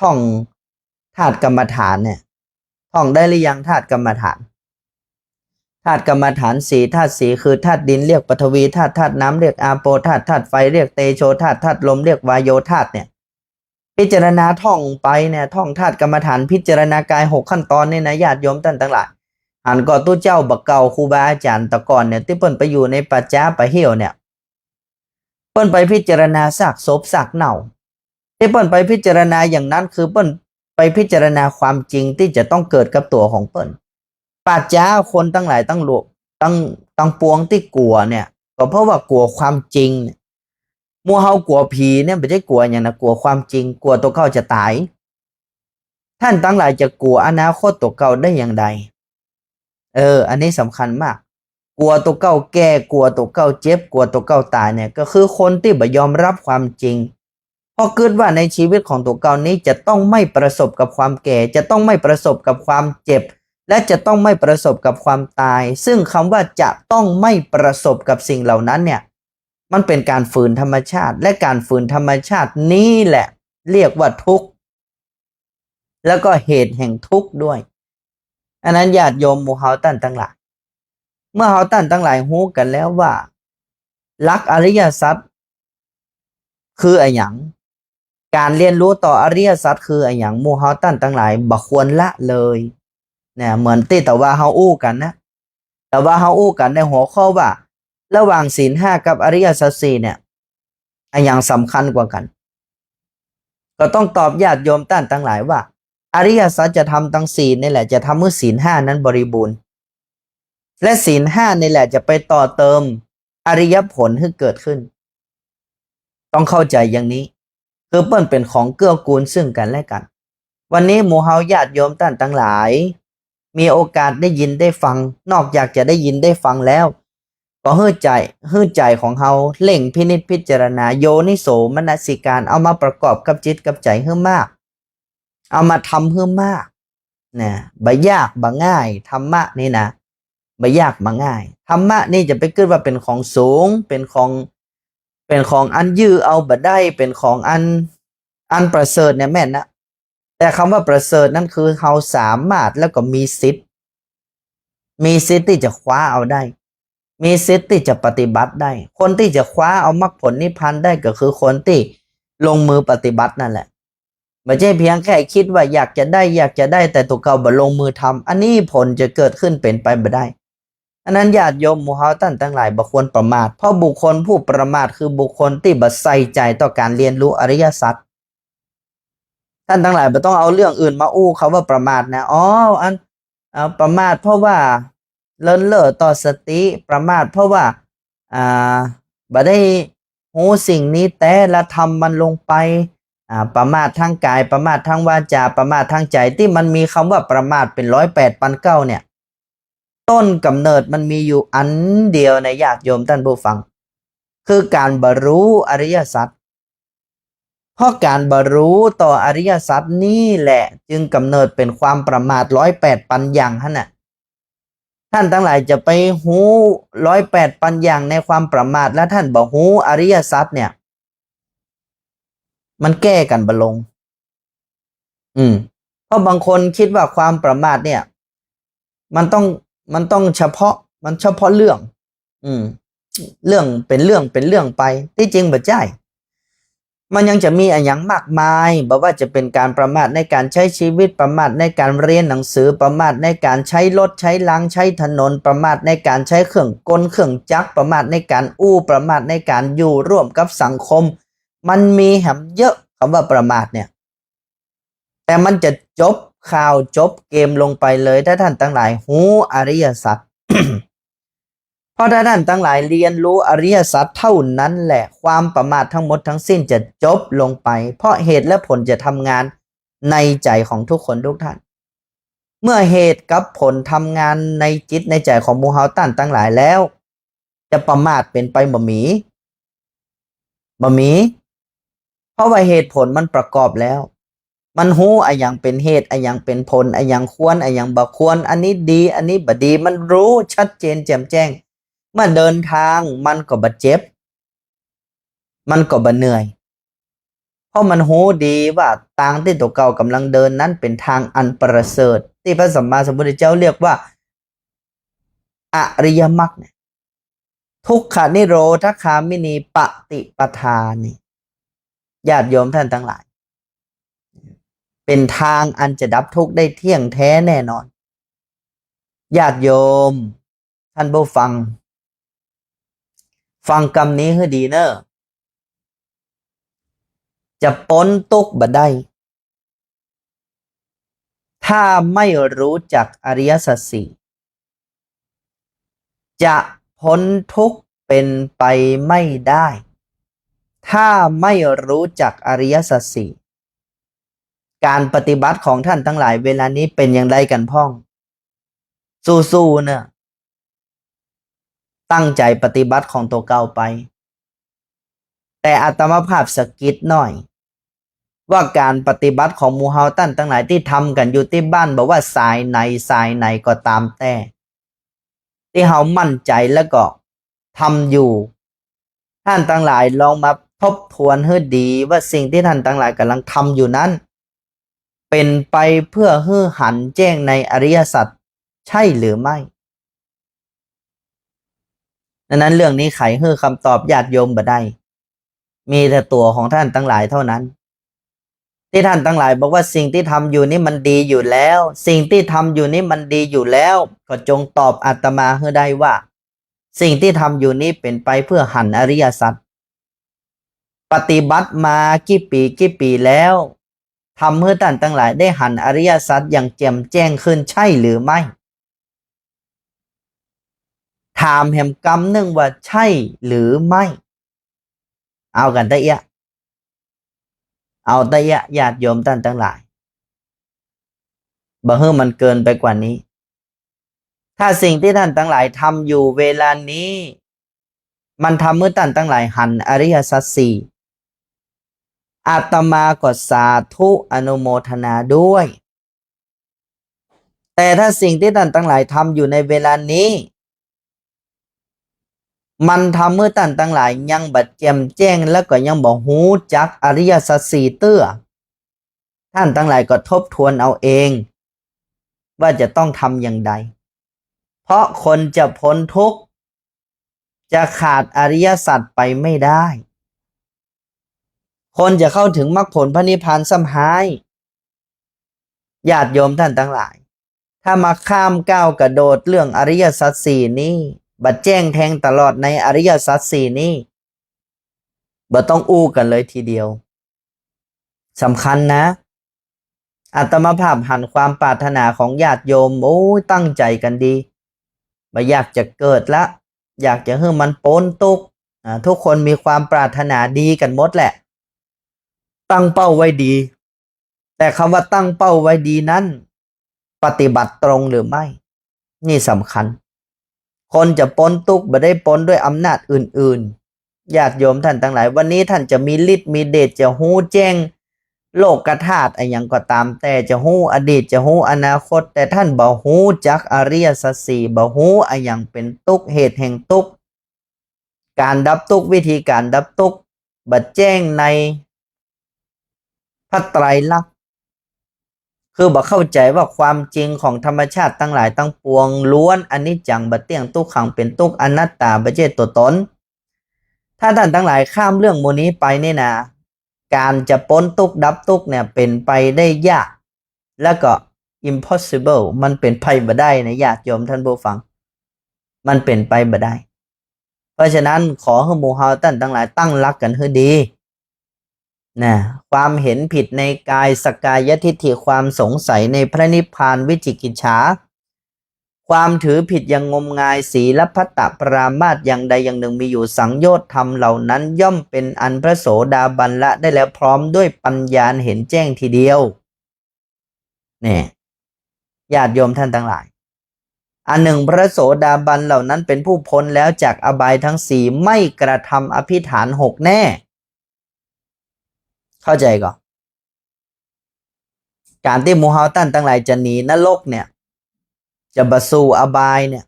ท่องธาตุกรรมฐานเนี่ยท่องได้หรือยังธาตุกรรมฐานธาตุกรรมฐานสี่ธาตุสี่คือธาตุดินเรียกปฐวีธาตุน้ำเรียกอาโปธาตุไฟเรียกเตโชธาตุลมเรียกวายโยธาตุเนี่ยพิจารณาท่องไปเนี่ยท่องธาตุกรรมฐานพิจารณากาย6ขั้นตอนนี่นะญาติโยมท่านทั้งหลายหันก่อตู้เจ้าบักเก่าครูบาอาจารย์ตะก่อนเนี่ยที่เปิ้นไปอยู่ในปัจจาปะเหี่ยวเนี่ยเปิ้นไปพิจารณาซากศพซากเน่าที่เปิ้นไปพิจารณาอย่างนั้นคือเปิ้นไปพิจารณาความจริงที่จะต้องเกิดกับตัวของเปิ้นปัจจาคนทั้งหลายตั้งหลวกตั้งปวงที่กลัวเนี่ยก็เพราะว่ากลัวความจริงมัวเฮากลัวผีเนี่ยไม่ใช่กลัวอย่างนะกลัวความจริงกลัวตัวเขาจะตายท่านทั้งหลายจะกลัวอนาคตตัวเขาได้อย่างใดอันนี้สำคัญมาก กลัวตัวเก้าแก่กลัวตัวเก้าเจ็บกลัวตัวเก้าตายเนี่ยก็คือคนที่บ่ยอมรับความจริงเพราะคิดว่าในชีวิตของตัวเก้านี้จะต้องไม่ประสบกับความแก่จะต้องไม่ประสบกับความเจ็บและจะต้องไม่ประสบกับความตายซึ่งคำว่าจะต้องไม่ประสบกับสิ่งเหล่านั้นเนี่ยมันเป็นการฝืนธรรมชาติและการฝืนธรรมชาตินี้แหละเรียกว่าทุกข์แล้วก็เหตุแห่งทุกข์ด้วยอันนั้นญาติโยมหมู่เฮาท่านทั้งหลายเมื่อเฮาท่านทั้งหลายรู้กันแล้วว่าหลักอริยสัจคืออะไรอย่างการเรียนรู้ต่ออริยสัจคืออะไรอย่างหมู่เฮาท่านทั้งหลายบ่ควรละเลยเนี่ยเหมือนที่แต่ว่าเฮาอู้กันนะแต่ว่าเฮาอู้กันในหัวข้อว่าระหว่างศีลห้ากับอริยสัจสี่เนี่ยอะไรอย่างสำคัญกว่ากันก็ต้องตอบญาติโยมท่านทั้งหลายว่าอริยสัจธรรมทั้งสี่นี่แหละจะทำให้ศีลห้านั้นบริบูรณ์และศีลห้านี่แหละจะไปต่อเติมอริยผลให้เกิดขึ้นต้องเข้าใจอย่างนี้คือเปิ้นเป็นของเกื้อกูลซึ่งกันและกันวันนี้หมู่เฮาญาติโยมท่านทั้งหลายมีโอกาสได้ยินได้ฟังนอกจากจะได้ยินได้ฟังแล้วก็ฮื้อใจของเฮาเล่งพินิจพิจารณาโยนิโสมนสิการเอามาประกอบกับจิตกับใจให้มากเอามาทำให้มากนะบ่ยากบ่ง่ายธรรมะนี่นะบ่ยากบ่ง่ายธรรมะนี่จะไปคิดว่าเป็นของสูงเป็นของอันยื้อเอาบ่ได้เป็นของอันประเสริฐเนี่ยแม่นนะแต่คำว่าประเสริฐนั่นคือเราสามารถแล้วก็มีสิทธิ์ที่จะคว้าเอาได้มีสิทธิ์ที่จะปฏิบัติได้คนที่จะคว้าเอามรรคผลนิพพานได้ก็คือคนที่ลงมือปฏิบัตินั่นแหละไม่ใช่เพียงแค่คิดว่าอยากจะได้แต่ตัวเขาบ่ลงมือทำอันนี้ผลจะเกิดขึ้นเป็นไปไม่ได้อันนั้นญาติโยมหมู่เฮาท่านทั้งหลายบ่ควรประมาทเพราะบุคคลผู้ประมาทคือบุคคลที่บ่ใส่ใจต่อการเรียนรู้อริยสัจท่านทั้งหลายบ่ต้องเอาเรื่องอื่นมาอู้เขาว่าประมาทนะประมาทเพราะว่าเลินเล่อต่อสติประมาทเพราะว่าอ่าบ่ได้รู้สิ่งนี้แต่ละทำมันลงไปประมาททางกายประมาททางวาจาประมาททางใจที่มันมีคำว่าประมาทเป็น108,900เนี่ยต้นกำเนิดมันมีอยู่อันเดียวในญาติโยมท่านผู้ฟังคือการบรรลุอริยสัจเพราะการบรรลุต่ออริยสัจนี่แหละจึงกำเนิดเป็นความประมาท108,000อย่างท่านน่ะท่านทั้งหลายจะไปหู108,000อย่างในความประมาทและท่านบ่หูอริยสัจเนี่ยมันแก้กันบ่ลงเพราะบางคนคิดว่าความประมาทเนี่ยมันต้องเฉพาะเรื่องเรื่องเป็นเรื่องไปที่จริงบ่ใช่มันยังจะมีอย่างมากมายบอกว่าจะเป็นการประมาทในการใช้ชีวิตประมาทในการเรียนหนังสือประมาทในการใช้รถใช้รางใช้ถนนประมาทในการใช้เครื่องกลเครื่องจักรประมาทในการประมาทในการอยู่ร่วมกับสังคมมันมีแหมเยอะคำว่าประมาทเนี่ยแต่มันจะจบข่าวจบเกมลงไปเลยถ้าท่านทั้งหลายหูอริยสัจ เพราะถ้าท่านทั้งหลายเรียนรู้อริยสัจเท่านั้นแหละความประมาททั้งหมดทั้งสิ้นจะจบลงไปเพราะเหตุและผลจะทำงานในใจของทุกคนทุกท่านเมื่อเหตุกับผลทำงานในจิตในใจของหมู่เฮาท่านทั้งหลายแล้วจะประมาทเป็นไปบ่มีเพราะว่าเหตุผลมันประกอบแล้วมันหู้อะอย่างเป็นเหตุอะอย่างเป็นผลอะอย่างควรอะอย่างบ่ควรอันนี้ดีอันนี้บ่ดีมันรู้ชัดเจนแจ่มแจ้งเมื่อเดินทางมันก็บ่เจ็บมันก็บ่เหนื่อยเพราะมันรู้ดีว่าทางที่ตัวเก่ากำลังเดินนั้นเป็นทางอันประเสริฐที่พระสัมมาสัมพุทธเจ้าเรียกว่าอริยมรรคทุกขานิโรธคามินีปฏิปทานี่ญาติโยมท่านทั้งหลายเป็นทางอันจะดับทุกข์ได้เที่ยงแท้แน่นอนญาติโยมท่านผู้ฟังกรรมนี้ให้ดีเนอะจะพ้นทุกข์บ่ได้ถ้าไม่รู้จักอริยสัจสี่จะพ้นทุกข์เป็นไปไม่ได้ถ้าไม่รู้จักอริยสัจสี่การปฏิบัติของท่านทั้งหลายเวลานี้เป็นอย่างไรกันพ่องสู้ๆเนอะ ตั้งใจปฏิบัติของตัวเก่าไปแต่อาตมาภาพสะกิดหน่อยว่าการปฏิบัติของหมู่เฮาตั้นทั้งหลายที่ทำกันอยู่ที่บ้านบอกว่าสายในก็ตามแต่ที่เฮามั่นใจแล้วก็ทำอยู่ท่านทั้งหลายลองมาทบทวนให้ดีว่าสิ่งที่ท่านทั้งหลายกำลังทำอยู่นั้นเป็นไปเพื่อให้หันแจ้งในอริยสัจใช่หรือไม่ดังนั้นเรื่องนี้ไขให้คำตอบญาติโยมบ่ได้มีแต่ตัวของท่านทั้งหลายเท่านั้นที่ท่านทั้งหลายบอกว่าสิ่งที่ทำอยู่นี้มันดีอยู่แล้วสิ่งที่ทำอยู่นี้มันดีอยู่แล้วก็จงตอบอาตมาให้ได้ว่าสิ่งที่ทำอยู่นี้เป็นไปเพื่อหันอริยสัจปฏิบัติมากี่ปีแล้วทำให้ท่านทั้งหลายได้หันอริยสัจอย่างแจ่มแจ้งขึ้นใช่หรือไม่ถามแห่งกรรมหนึ่งว่าใช่หรือไม่เอากันตะเอียเอาตะเอียญาติโยมท่านทั้งหลายบ่ให้มันเกินไปกว่านี้ถ้าสิ่งที่ท่านทั้งหลายทำอยู่เวลานี้มันทำให้ท่านทั้งหลายหันอริยสัจสี่อาตมาก็สาธุอนุโมทนาด้วยแต่ถ้าสิ่งที่ท่านทั้งหลายทำอยู่ในเวลานี้มันทำให้ท่านทั้งหลายยังบัดแจ่มแจ้งแล้วก็ยังบ่ฮู้จักอริยสัจสี่เตื้อท่านทั้งหลายก็ทบทวนเอาเองว่าจะต้องทำอย่างใดเพราะคนจะพ้นทุกข์จะขาดอริยสัจไปไม่ได้คนจะเข้าถึงมรรคผลพระนิพพานสัมหายญาติโยมท่านทั้งหลายถ้ามาข้ามก้าวกระโดดเรื่องอริยสัจสี่นี้บัดแจ้งแทงตลอดในอริยสัจสี่นี้บ่ต้องอู้กันเลยทีเดียวสำคัญนะอาตมาภาพหันความปรารถนาของญาติโยมโอ้ยตั้งใจกันดีบ่อยากจะเกิดละอยากจะให้มันพ้นทุกข์ทุกคนมีความปรารถนาดีกันหมดแหละตั้งเป้าไว้ดีแต่คำว่าตั้งเป้าไว้ดีนั้นปฏิบัติตรงหรือไม่นี่สำคัญคนจะพ้นทุกข์บ่ได้พ้นด้วยอำนาจอื่นๆญาติโยมท่านทั้งหลายวันนี้ท่านจะมีฤทธิ์มีเดชจะฮู้แจ้งโลกธาตุอะไรอย่างก็ตามแต่จะฮู้อดีตจะฮู้อนาคตแต่ท่านบ่ฮู้จักอริยสัจสี่บ่ฮู้อะไรอย่างเป็นทุกข์เหตุแห่งทุกข์การดับทุกข์วิธีการดับทุกข์บ่แจ้งในพระไตรลักษณ์คือบ่เข้าใจว่าความจริงของธรรมชาติทั้งหลายทั้งปวงล้วนอนิจจังบ่เที่ยงทุกขังเป็นทุกข์อนัตตาบ่ใช่ตัวตนถ้าท่านทั้งหลายข้ามเรื่องโมนี้ไปนี่นะการจะพ้นทุกข์ดับทุกข์เนี่ยเป็นไปได้ยากแล้วก็ impossible มันเป็นไปบ่ได้นะญาติโยมท่านผู้ฟังมันเป็นไปบ่ได้เพราะฉะนั้นขอให้หมู่เฮาท่านทั้งหลายตั้งหลักกันให้ดีนะความเห็นผิดในกายสกายทิฏฐิความสงสัยในพระนิพพานวิจิกิจฉาความถือผิดอย่างงมงายศีลพัตตปรามาสอย่างใดอย่างหนึ่งมีอยู่สังโยชน์ธรรมเหล่านั้นย่อมเป็นอันพระโสดาบันละได้แล้วพร้อมด้วยปัญญาเห็นแจ้งทีเดียวนี่ญาติโยมท่านทั้งหลายอันหนึ่งพระโสดาบันเหล่านั้นเป็นผู้พ้นแล้วจากอบายทั้งสี่ไม่กระทำอภิฐานหกแน่เข้าใจก่อนการที่มูฮัมหมัดตั้งหลายจะหนีนรกเนี่ยจะบสู่อบายเนี่ย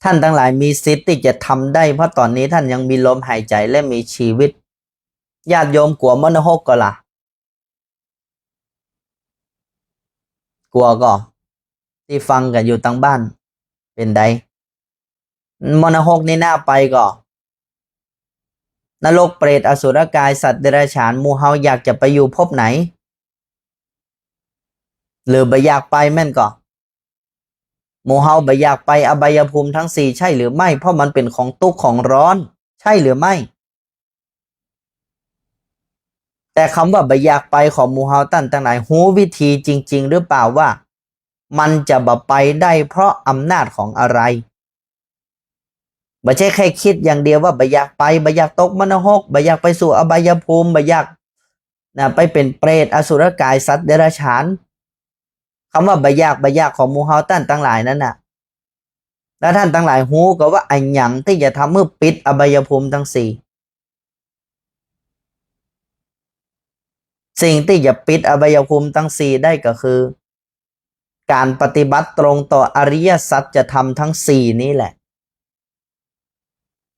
ท่านทั้งหลายมีสิทธิ์ที่จะทำได้เพราะตอนนี้ท่านยังมีลมหายใจและมีชีวิตญาติโยมกลัวมโนหกก็ล่ะกลัวก็ที่ฟังกันอยู่ตั้งบ้านเป็นไดมโนหกนี่น่าไปก็นรกเปรตอสุรกายสัตว์เดรัจฉานหมู่เฮาอยากจะไปอยู่ภพไหนหรือบ่อยากไปแม่นก็หมู่เฮาบ่อยากไปอบายภูมิทั้งสี่ใช่หรือไม่เพราะมันเป็นของทุกข์ของร้อนใช่หรือไม่แต่คำว่าบ่อยากไปของหมู่เฮาตั้งหลายหูวิธีจริงๆหรือเปล่าว่ามันจะบ่ไปได้เพราะอำนาจของอะไรบ่ใช่แค่คิดอย่างเดียวว่าบ่อยากไปบ่อยากตกมรรคบ่อยากไปสู่อบายภูมิบ่อยากไปเป็นเปรตอสุรกายสัตว์เดรัจฉานคำว่าบ่อยากของหมู่เฮาตั้งหลายนั้นน่ะ แล้วท่านทั้งหลายหูก็ว่าไอ้หยังที่จะทำให้ปิดอบายภูมิทั้งสี่สิ่งที่จะปิดอบายภูมิทั้งสี่ได้ก็คือการปฏิบัติตรงต่ออริยสัจธรรมทั้งสี่นี้แหละ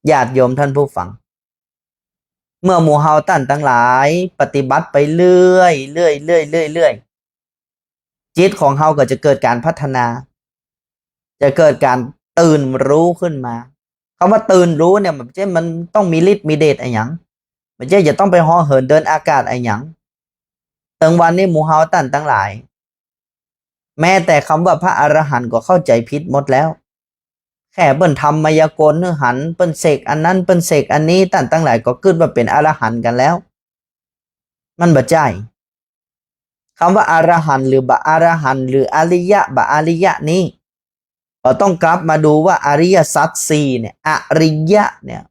ญาติโยมท่านผู้ฟังเมื่อหมู่เฮาท่านทั้งหลายปฏิบัติไปเรื่อยจิตของเฮาก็จะเกิดการพัฒนาจะเกิดการตื่นรู้ขึ้นมาคำว่าตื่นรู้เนี่ยมันต้องมีฤทธิ์มีเดชอะไรอย่างมันจะต้องไปห่อเหินเดินอากาศอะไรอย่างตั้งวันนี้หมู่เฮาท่านทั้งหลายแม้แต่คำว่าพระอรหันต์ก็เข้าใจผิดหมดแล้วแค่เปิ้นทำมายากลนึกหันเปิ้นเสกอันนั้นเปิ้นเสกอันนี้ท่านทั้งหลายก็คิดว่าเป็นอรหันต์กันแล้วมันบ่ใช่คำว่าอรหันต์หรือบะอรหันต์หรืออริยะบะอริยะนี้เราต้องกลับมาดูว่าอริยสัจสี่เนี่ยอริยะเนี่ย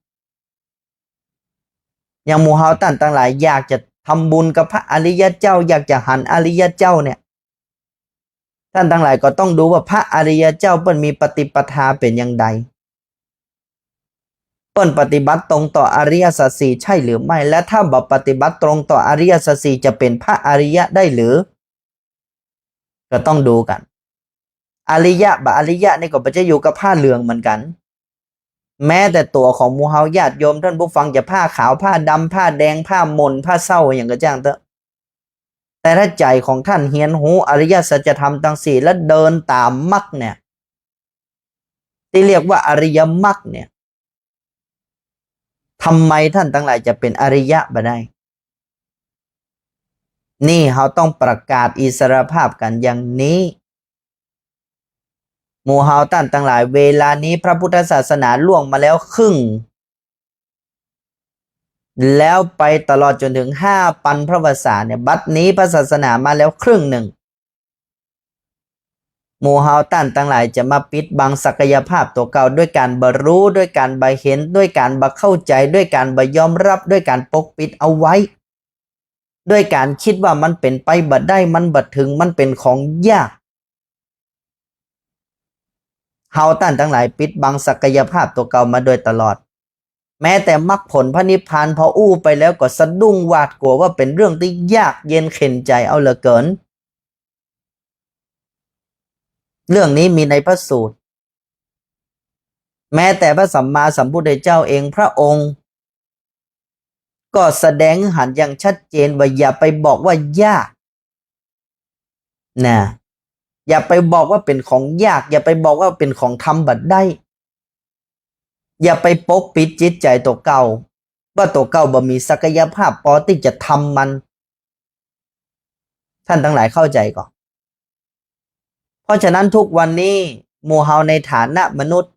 อย่างหมู่เฮาท่านทั้งหลายอยากจะทำบุญกับพระอริยเจ้าอยากจะหันอริยเจ้าเนี่ยท่านทั้งหลายก็ต้องดูว่าพระอริยเจ้าเปิ้นมีปฏิปทาเป็นอย่างใดเปิ้นปฏิบัติตรงต่ออริยสัจสี่ใช่หรือไม่และถ้าบ่ปฏิบัติตรงต่ออริยสัจสี่จะเป็นพระอริยะได้หรือก็ต้องดูกันอริยะบะอริยะนี่ก็จะอยู่กับผ้าเหลืองเหมือนกันแม้แต่ตัวของหมู่เฮาญาติโยมท่านผู้ฟังจะผ้าขาวผ้าดำผ้าแดงผ้ามนผ้าเศร้าอย่างก็จ้างเถอะแต่ถ้าใจของท่านเฮียนหูอริยสัจธรรมทั้งสี่และเดินตามมรรคเนี่ยที่เรียกว่าอริยมรรคเนี่ยทำไมท่านทั้งหลายจะเป็นอริยะบ่ได้นี่เขาต้องประกาศอิสรภาพกันอย่างนี้หมู่เฮาท่านทั้งหลายเวลานี้พระพุทธศาสนาล่วงมาแล้วครึ่งแล้วไปตลอดจนถึง5,000พระวสาเนี่ยบัดนี้พระศาสนามาแล้วครึ่งหนึ่งหมู่เฮาท่านทั้งหลายจะมาปิดบังศักยภาพตัวเก่าด้วยการบรรรู้ด้วยการบเห็นด้วยการบเข้าใจด้วยการบยอมรับด้วยการปกปิดเอาไว้ด้วยการคิดว่ามันเป็นไปบัดได้มันบัดถึงมันเป็นของยากเฮาท่านทั้งหลายปิดบังศักยภาพตัวเก่ามาโดยตลอดแม้แต่มรรคผลพระนิพพานพออู้ไปแล้วก็สะดุ้งหวาดกลัวว่าเป็นเรื่องที่ยากเย็นเข็ญใจเอาเหลือเกินเรื่องนี้มีในพระสูตรแม้แต่พระสัมมาสัมพุทธเจ้าเองพระองค์ก็แสดงหันอย่างชัดเจนว่าอย่าไปบอกว่ายากนะอย่าไปบอกว่าเป็นของยากอย่าไปบอกว่าเป็นของทำบัดได้อย่าไปปกปิดจิตใจตัวเก่าว่าตัวเก่าบ่มีศักยภาพพอที่จะทำมันท่านทั้งหลายเข้าใจก่อนเพราะฉะนั้นทุกวันนี้หมู่เฮาในฐานะมนุษย์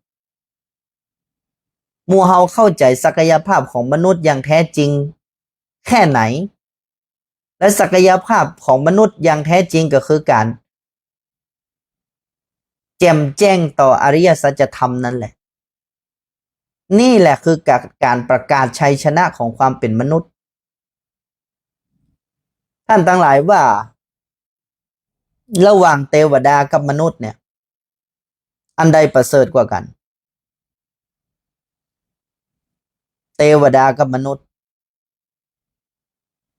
หมู่เฮาเข้าใจศักยภาพของมนุษย์อย่างแท้จริงแค่ไหนและศักยภาพของมนุษย์อย่างแท้จริงก็คือการแจ่มแจ้งต่ออริยสัจธรรมนั่นแหละนี่แหละคือการประกาศชัยชนะของความเป็นมนุษย์ท่านทั้งหลายว่าระหว่างเทวดากับมนุษย์เนี่ยอันใดประเสริฐกว่ากันเทวดากับมนุษย์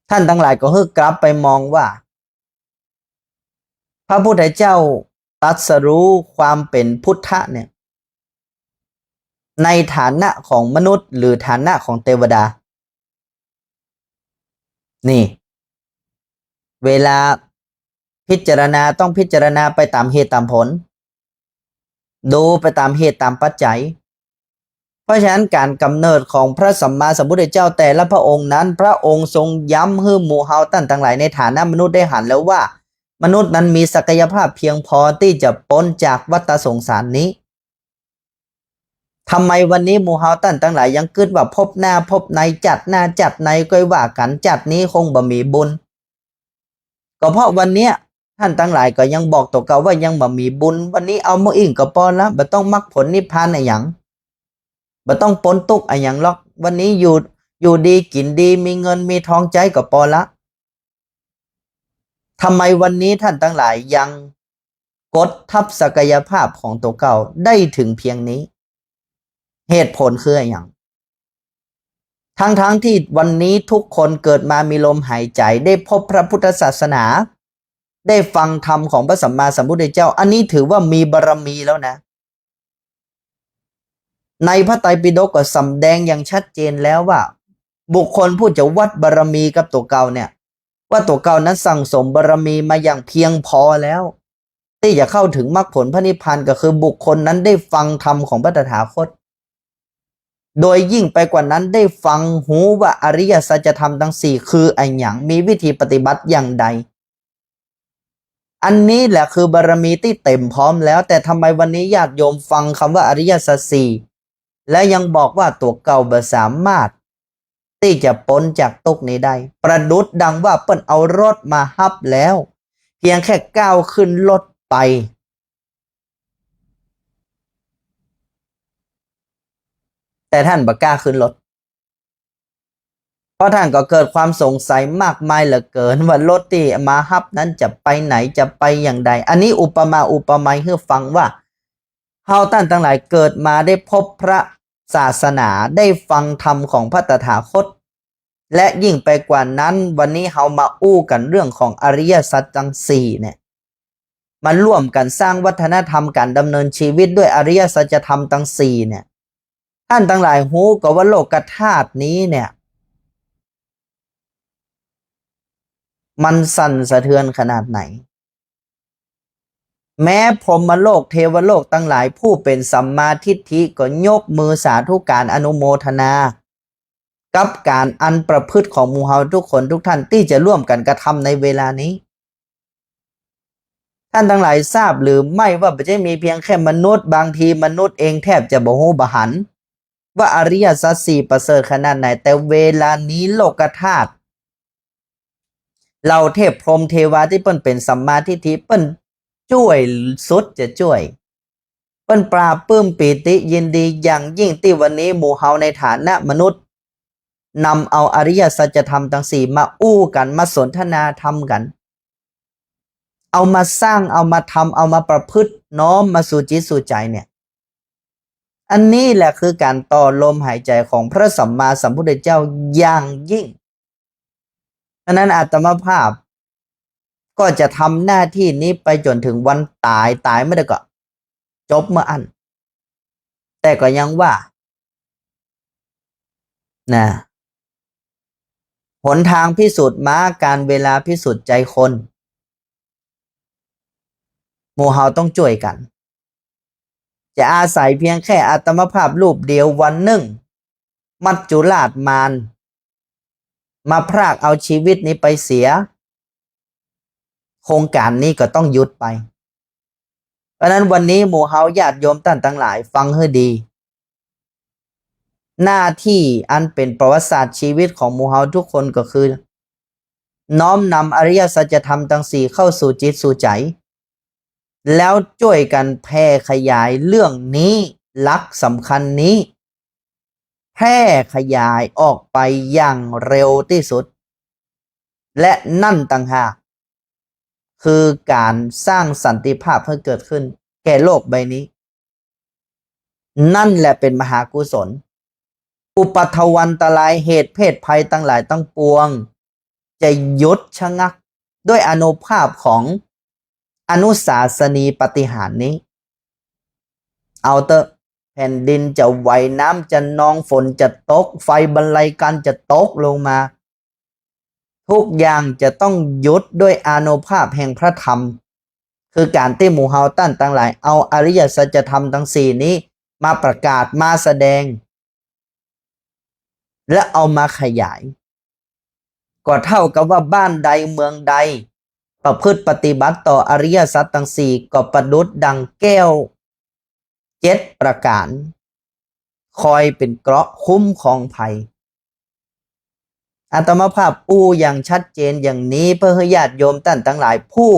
ท่านทั้งหลายก็ฮึกกลับไปมองว่าพระพุทธเจ้าตรัสรู้ความเป็นพุทธะเนี่ยในฐานะของมนุษย์หรือฐานะของเทวดานี่เวลาพิจารณาต้องพิจารณาไปตามเหตุตามผลดูไปตามเหตุตามปัจจัยเพราะฉะนั้นการกำเนิดของพระสัมมาสัมพุทธเจ้าแต่ละพระองค์นั้นพระองค์ทรงย้ำให้หมู่เฮาท่านทั้งหลายในฐานะมนุษย์ได้หันแล้วว่ามนุษย์นั้นมีศักยภาพเพียงพอที่จะพ้นจากวัฏสงสารนี้ทำไมวันนี้หมู่เฮาท่านทั้งหลายยังคิดว่าพบหน้าพบในจัดหน้าจัดในก็ว่ากันจัดนี้คงบ่มีบุญก็เพราะวันเนี้ยท่านทั้งหลายก็ยังบอกตัวเก่าว่ายังบ่มีบุญวันนี้เอามาอิ่งก็พอละบ่ต้องมรรคผลนิพพานอะไรอย่างบ่ต้องพ้นทุกข์อะไรอย่างหรอกวันนี้อยู่ดีกินดีมีเงินมีทองใจก็พอละทำไมวันนี้ท่านทั้งหลายยัง กดทับศักยภาพของตัวเก่าได้ถึงเพียงนี้เหตุผลคืออะไรอย่างทั้งที่วันนี้ทุกคนเกิดมามีลมหายใจได้พบพระพุทธศาสนาได้ฟังธรรมของพระสัมมาสัมพุทธเจ้าอันนี้ถือว่ามีบารมีแล้วนะในพระไตรปิฎกก็สำแดงอย่างชัดเจนแล้วว่าบุคคลผู้จะวัดบารมีกับตัวเก่าเนี่ยว่าตัวเก่านั้นสั่งสมบารมีมาอย่างเพียงพอแล้วที่จะเข้าถึงมรรคผลพระนิพพานก็คือบุคคลนั้นได้ฟังธรรมของพระตถาคตโดยยิ่งไปกว่านั้นได้ฟังหูว่าอริยสัจธรรมทั้งสี่คืออะไรอย่างมีวิธีปฏิบัติอย่างใดอันนี้แหละคือบารมีที่เต็มพร้อมแล้วแต่ทำไมวันนี้ญาติโยมฟังคำว่าอริยสัจสี่และยังบอกว่าตัวเก่าบ่สามารถที่จะพ้นจากตุกนี้ได้ประดุจดังว่าเปิ้นเอารถมาฮับแล้วเพียงแค่ก้าวขึ้นรถไปแต่ท่านบ่กล้าขึ้นรถเพราะท่านก็เกิดความสงสัยมากมายเหลือเกินว่ารถที่มาฮับนั้นจะไปไหนจะไปอย่างใดอันนี้อุปมาอุปไมยให้ฟังว่าเฮาท่านทั้งหลายเกิดมาได้พบพระศาสนาได้ฟังธรรมของพระตถาคตและยิ่งไปกว่านั้นวันนี้เฮามาอู้กันเรื่องของอริยสัจทั้งสี่เนี่ยมาร่วมกันสร้างวัฒนธรรมการดำเนินชีวิตด้วยอริยสัจธรรมทั้งสี่เนี่ยท่านทั้งหลายฮู้ก็ว่าโลกธาตุนี้เนี่ยมันสั่นสะเทือนขนาดไหนแม้พรหมโลกเทวโลกทั้งหลายผู้เป็นสัมมาทิฏฐิก็ยกมือสาธุการอนุโมทนากับการอันประพฤติของหมู่เฮาทุกคนทุกท่านที่จะร่วมกันกระทำในเวลานี้ท่านทั้งหลายทราบหรือไม่ว่าไม่ใช่มีเพียงแค่มนุษย์บางทีมนุษย์เองแทบจะบ่ฮู้บ่หันว่าอริยสัจสี่ประเสริฐขนาดไหนแต่เวลานี้โลกธาตุเราเทพพรหมเทวาที่เปิ้นเป็นสัมมาทิฏฐิเปิ้นช่วยสุดจะช่วยเปิ้นปราบปลื้มปีติยินดีอย่างยิ่งที่วันนี้หมู่เฮาในฐานะมนุษย์นำเอาอริยสัจธรรมทั้งสี่มาอู้กันมาสนทนาธรรมกันเอามาสร้างเอามาทำเอามาประพฤติน้อมมาสู่จิตสู่ใจเนี่ยอันนี้แหละคือการต่อลมหายใจของพระสัมมาสัมพุทธเจ้าอย่างยิ่งฉะนั้นอาตมาภาพก็จะทำหน้าที่นี้ไปจนถึงวันตายไม่ได้ก็จบเมื่ออันแต่ก็ยังว่านะหนทางพิสูจน์ม้าการเวลาพิสูจน์ใจคนหมู่เฮาต้องช่วยกันจะอาศัยเพียงแค่อาตมภาพรูปเดียววันหนึ่งมัจจุราชมารมาพรากเอาชีวิตนี้ไปเสียโครงการนี้ก็ต้องหยุดไปเพราะนั้นวันนี้หมู่เฮาญาติโยมท่านทั้งหลายฟังให้ดีหน้าที่อันเป็นประวัติศาสตร์ชีวิตของหมู่เฮาทุกคนก็คือน้อมนำอริยสัจธรรมทั้งสี่เข้าสู่จิตสู่ใจแล้วช่วยกันแพร่ขยายเรื่องนี้หลักสำคัญนี้แพร่ขยายออกไปอย่างเร็วที่สุดและนั่นต่างหากคือการสร้างสันติภาพให้เกิดขึ้นแก่โลกใบนี้นั่นแหละเป็นมหากุศลอุปัทวันตรายเหตุเพศภัยตั้งหลายตั้งปวงจะหยุดชะงักด้วยอานุภาพของอนุสาสนีปฏิหารนี้เอาเถอะแผ่นดินจะไหวน้ำจะนองฝนจะตกไฟบรรลัยกันจะตกลงมาทุกอย่างจะต้องหยุดด้วยอานุภาพแห่งพระธรรมคือการที่หมู่เฮาตั้นทั้งหลายเอาอริยสัจธรรมทั้งสี่นี้มาประกาศมาแสดงและเอามาขยายก็เท่ากับว่าบ้านใดเมืองใดประพฤติปฏิบัติต่ออริยสัจทั้งสี่ก็ประดุจดังแก้ว7ประการคอยเป็นเกราะคุ้มครองภัยอาตมาภาพอู้อย่างชัดเจนอย่างนี้เพื่อให้ญาติโยมท่านทั้งหลายผู้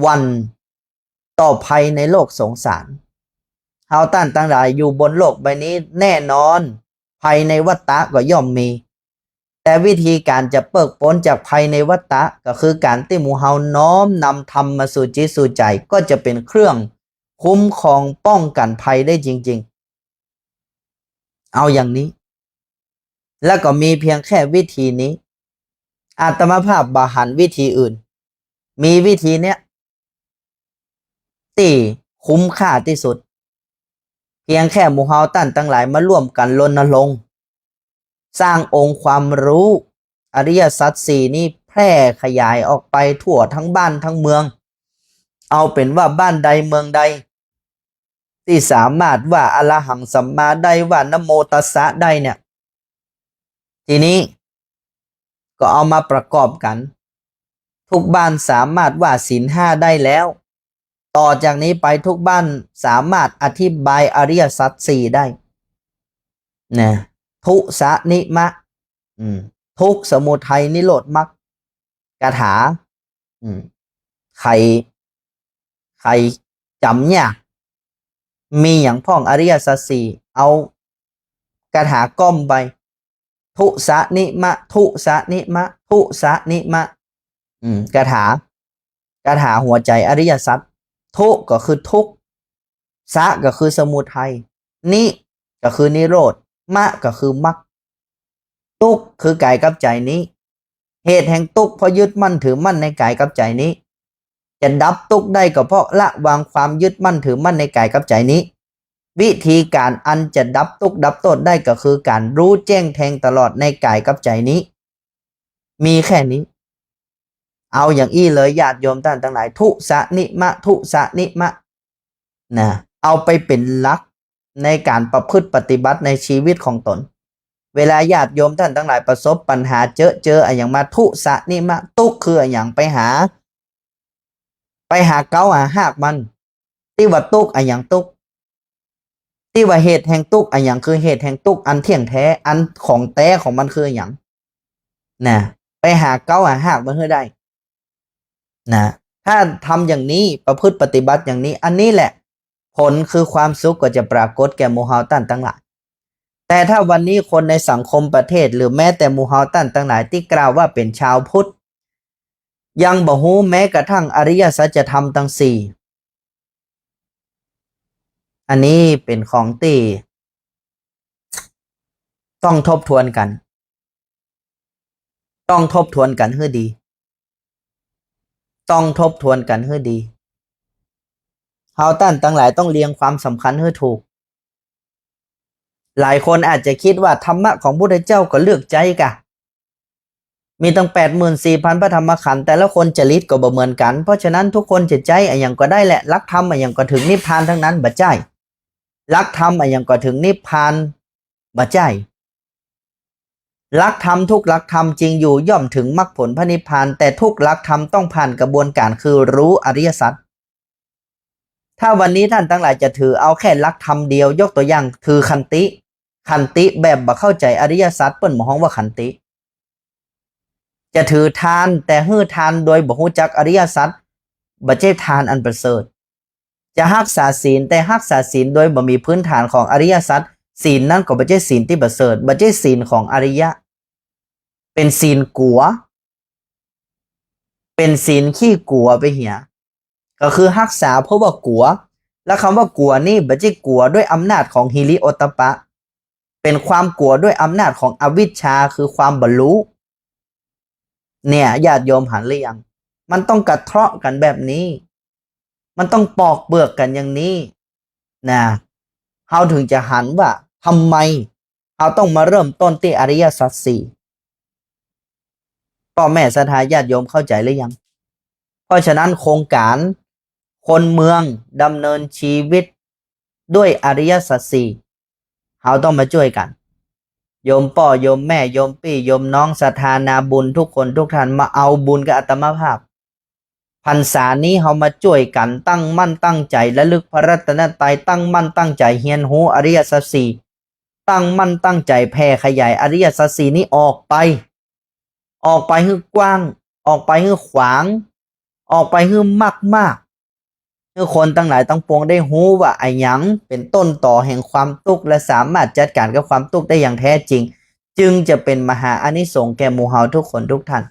วันต่อภัยในโลกสงสารเฮาท่านทั้งหลายอยู่บนโลกใบนี้แน่นอนภัยในวัฏฏะก็ย่อมมี แต่วิธีการจะเปิกพ้นจากภัยในวัฏฏะก็คือการที่หมู่เฮาน้อมนำธรรมมาสู่จิตสู่ใจก็จะเป็นเครื่องคุ้มครองป้องกันภัยได้จริงๆเอาอย่างนี้แล้วก็มีเพียงแค่วิธีนี้อาตมาภาพบาหันวิธีอื่นมีวิธีเนี้ยที่คุ้มค่าที่สุดเพียงแค่หมู่เฮาท่านทั้งหลายมาร่วมกันรณรงค์สร้างองค์ความรู้อริยสัจสี่นี้แพร่ขยายออกไปทั่วทั้งบ้านทั้งเมืองเอาเป็นว่าบ้านใดเมืองใดที่สามารถว่าอะระหังสัมมาได้ว่านะโมตัสสะได้เนี่ยทีนี้ก็เอามาประกอบกันทุกบ้านสามารถว่าศีลห้าได้แล้วต่อจากนี้ไปทุกบ้านสามารถอธิบายอริยสัจสี่ได้นะทุสะนิมะทุกสมุทัยนิโรธมรรคคาถาใครจำเนี่ยมีอย่างพ่องอริยสัจสี่เอาคาถาก้มไปทุสะนิมะทุสะนิมะทุสะนิมะคาถาหัวใจอริยสัจทุก็คือทุกสะก็คือสมุทัยนิก็คือนิโรธมะก็คือมรรคทุกคือกายกับใจนี้เหตุแห่งทุกข์เพราะยึดมั่นถือมั่นในกายกับใจนี้จะดับทุกข์ได้ก็เพราะละวางความยึดมั่นถือมั่นในกายกับใจนี้วิธีการอันจะดับทุกข์ดับโทษได้ก็คือการรู้แจ้งแทงตลอดในกายกับใจนี้มีแค่นี้เอาอย่างอี้เลยญาติโยมท่านทั้งหลายทุสะนิมะทุสะนิมะนะเอาไปเป็นหลักในการประพฤติปฏิบัติในชีวิตของตนเวลาญาติโยมท่านทั้งหลายประสบปัญหาเจออย่างมาทุสะนิมะตุกคืออย่างไปหาเกาหาหากมันที่ว่าตุกอย่างตุกที่ว่าเหตุแห่งตุกอย่างคือเหตุแห่งตุกอันเที่ยงแท้อันของแท้ของมันคืออย่างนะไปหาเกาหาหากมันเพื่อได้นะถ้าทำอย่างนี้ประพฤติปฏิบัติอย่างนี้อันนี้แหละผลคือความสุขก็จะปรากฏแก่หมู่เฮาท่านทั้งหลายแต่ถ้าวันนี้คนในสังคมประเทศหรือแม้แต่หมู่เฮาท่านทั้งหลายที่กล่าวว่าเป็นชาวพุทธยังบ่ฮู้แม้กระทั่งอริยสัจธรรมทั้งสี่อันนี้เป็นของที่ต้องทบทวนกันให้ดีต้องทบทวนกันให้ดีเฮาท่านทั้งหลายต้องเรียงความสำคัญให้ถูกหลายคนอาจจะคิดว่าธรรมะของพุทธเจ้าก็เลือกใจกะมีตั้ง84,000 พระธรรมขันธ์แต่ละคนจริตก็บ่เหมือนกันเพราะฉะนั้นทุกคนจะใจอย่างก็ได้แหละลักธรรมอย่างก็ถึงนิพพานทั้งนั้นบ่ใจลักธรรมอย่างก็ถึงนิพพานบ่ใจลักธรรมทุกลักธรรมจริงอยู่ย่อมถึงมรรคผลพระนิพพานแต่ทุกลักธรรมต้องผ่านกระบวนการคือรู้อริยสัจถ้าวันนี้ท่านทั้งหลายจะถือเอาแค่ลักธรรมเดียวยกตัวอย่างถือขันติแบบบ่เข้าใจอริยสัจเปิ้นบ่ฮ้องว่าขันติจะถือทานแต่ฮื้อทานโดยบ่ฮู้จักอริยสัจบ่ใช่ทานอันประเสริฐจะรักษาศีลแต่รักษาศีลโดยบ่มีพื้นฐานของอริยสัจศีลนั้นก็บ่ใช่ศีลที่ประเสริฐบ่ใช่ศีลของอริยะเป็นศีลกัวเป็นศีลขี้กัวไปเหียก็คือรักษาเพราะว่ากัวและคำว่ากัวนี่บ่ใช่กัวด้วยอำนาจของฮิริโอตตัปปะเป็นความกัวด้วยอำนาจของอวิชชาคือความบรรลุเนี่ยญาติโยมหันหรือยังมันต้องกระเทาะกันแบบนี้มันต้องปอกเปลือกกันอย่างนี้นะเราถึงจะหันว่าทำไมเราต้องมาเริ่มต้นที่อริยสัจสี่พ่อแม่ศรัทธาญาติโยมเข้าใจหรือยังเพราะฉะนั้นโครงการคนเมืองดำเนินชีวิตด้วยอริยสัจสี่เราต้องมาช่วยกันโยมพ่อโยมแม่โยมพี่โยมน้องศรัทธานาบุญทุกคนทุกท่านมาเอาบุญกับอาตมาภาพพรรษานี้เรามาช่วยกันตั้งมั่นตั้งใจระลึกพระรัตนตรัยตั้งมั่นตั้งใจเฮียนหูอริยสัจสี่ตั้งมั่นตั้งใจแผ่ขยายอริยสัจสี่นี้ออกไปให้กว้างออกไปให้ขวางออกไปให้มากให้คนทั้งหลายทั้งปวงได้หูว่าไอ้หยังเป็นต้นต่อแห่งความทุกข์และสามารถจัดการกับความทุกข์ได้อย่างแท้จริง จึงจะเป็นมหาอานิสงส์แก่หมู่เฮาทุกคนทุกท่าน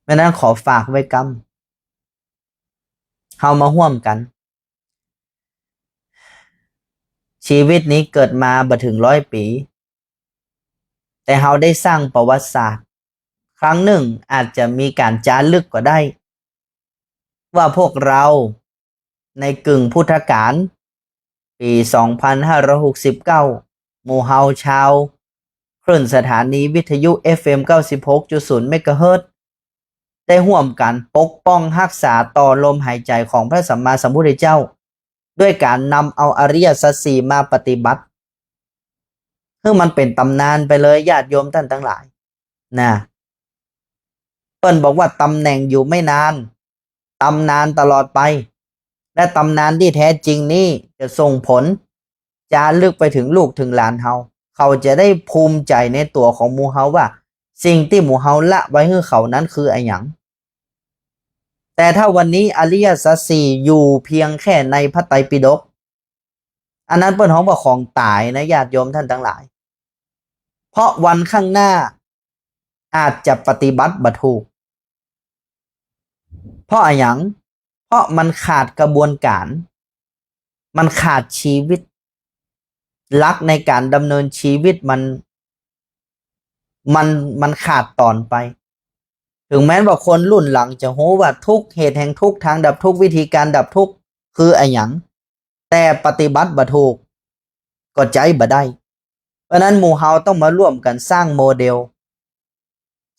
เพราะนั้นขอฝากไว้กำเฮามาร่วมกันชีวิตนี้เกิดมาบ่ถึง100 ปีแต่เฮาได้สร้างประวัติศาสตร์ครั้งหนึ่งอาจจะมีการจารึกก็ได้ว่าพวกเราในกึ่งพุทธกาลปี2569หมู่เฮาชาวคลื่นสถานีวิทยุ FM 96.0 เมกะเฮิรตซ์ได้ร่วมกันปกป้องรักษาต่อลมหายใจของพระสัมมาสัมพุทธเจ้าด้วยการนำเอาอริยสัจสี่มาปฏิบัติคือมันเป็นตำนานไปเลยญาติโยมท่านทั้งหลายนะเปิ้นบอกว่าตำแหน่งอยู่ไม่นานตำนานตลอดไปและตำนานที่แท้จริงนี้จะส่งผลจารึกไปถึงลูกถึงหลานเฮาเขาจะได้ภูมิใจในตัวของหมู่เฮาว่าสิ่งที่หมู่เฮาละไว้ให้เขานั้นคืออะไรหยังแต่ถ้าวันนี้อริยสัจสี่อยู่เพียงแค่ในพระไตรปิฎกอันนั้นเปิ้นฮ้องว่าของตายนะญาติโยมท่านทั้งหลายเพราะวันข้างหน้าอาจจะปฏิบัติบ่ถูกเพราะอะไรหยังเพราะมันขาดกระบวนการมันขาดชีวิตลักในการดำเนินชีวิตมันขาดตอนไปถึงแม้ว่าคนรุ่นหลังจะโหว่าทุกเหตุแห่งทุกทางดับทุกวิธีการดับทุกคืออะไรหยังแต่ปฏิบัติบ่ถูกก็ใจบ่ได้เพราะนั้นหมู่เฮาต้องมาร่วมกันสร้างโมเดล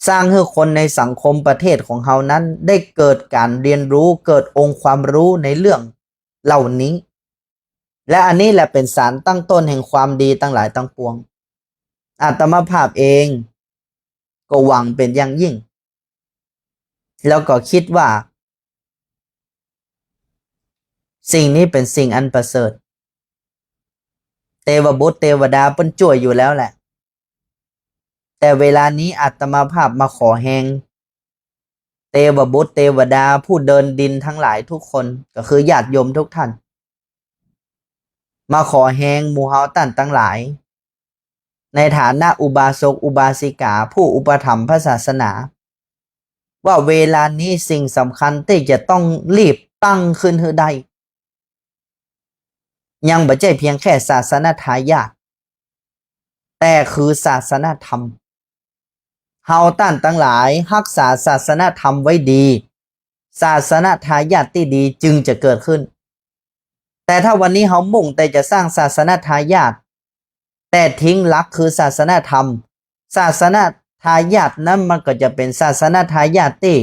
สร้างให้คนในสังคมประเทศของเฮานั้นได้เกิดการเรียนรู้เกิดองค์ความรู้ในเรื่องเหล่านี้และอันนี้แหละเป็นสารตั้งต้นแห่งความดีตั้งหลายตั้งปวงอาตมาภาพเองก็หวังเป็นอย่างยิ่งแล้วก็คิดว่าสิ่งนี้เป็นสิ่งอันประเสริฐเทวบุตรเทวดาเปิ้นช่วยอยู่แล้วแหละแต่เวลานี้อาตมาภาพมาขอแหงเทวบุตรเทวดาผู้เดินดินทั้งหลายทุกคนก็คือญาติโยมทุกท่านมาขอแหงหมู่เฮาท่านทั้งหลายในฐานะอุบาสกอุบาสิกาผู้อุปถัมภ์พระศาสนาว่าเวลานี้สิ่งสำคัญที่จะต้องรีบตั้งขึ้นให้ได้ยังบ่ใช่เพียงแค่ศาสนทายาทแต่คือศาสนธรรมเฮาท่านทั้งหลายรักษาศาสนธรรมไว้ดีศาสนทายาทที่ดีจึงจะเกิดขึ้นแต่ถ้าวันนี้เฮามุ่งแต่จะสร้างศาสนทายาทแต่ทิ้งหลักคือศาสนธรรมศาสนทายาทนั้นมันก็จะเป็นศาสนทายาทที่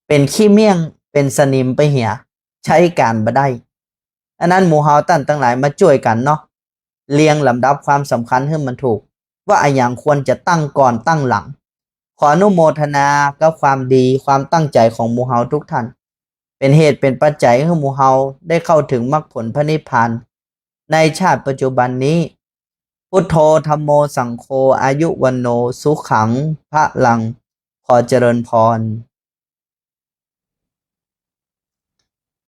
เป็นขี้เมี่ยงเป็นสนิมไปเหียใช้การบ่ได้อันนั้นหมู่เฮาท่านทั้งหลายมาช่วยกันเนาะเรียงลำดับความสำคัญให้มันถูกว่าอะไรอย่างควรจะตั้งก่อนตั้งหลังขออนุโมทนากับความดีความตั้งใจของหมู่เฮาทุกท่านเป็นเหตุเป็นปัจจัยให้หมู่เฮาได้เข้าถึงมรรคผลพระนิพพานในชาติปัจจุบันนี้พุทโธธัมโมสังโฆอายุวันโนสุขังพระลังขอเจริญพร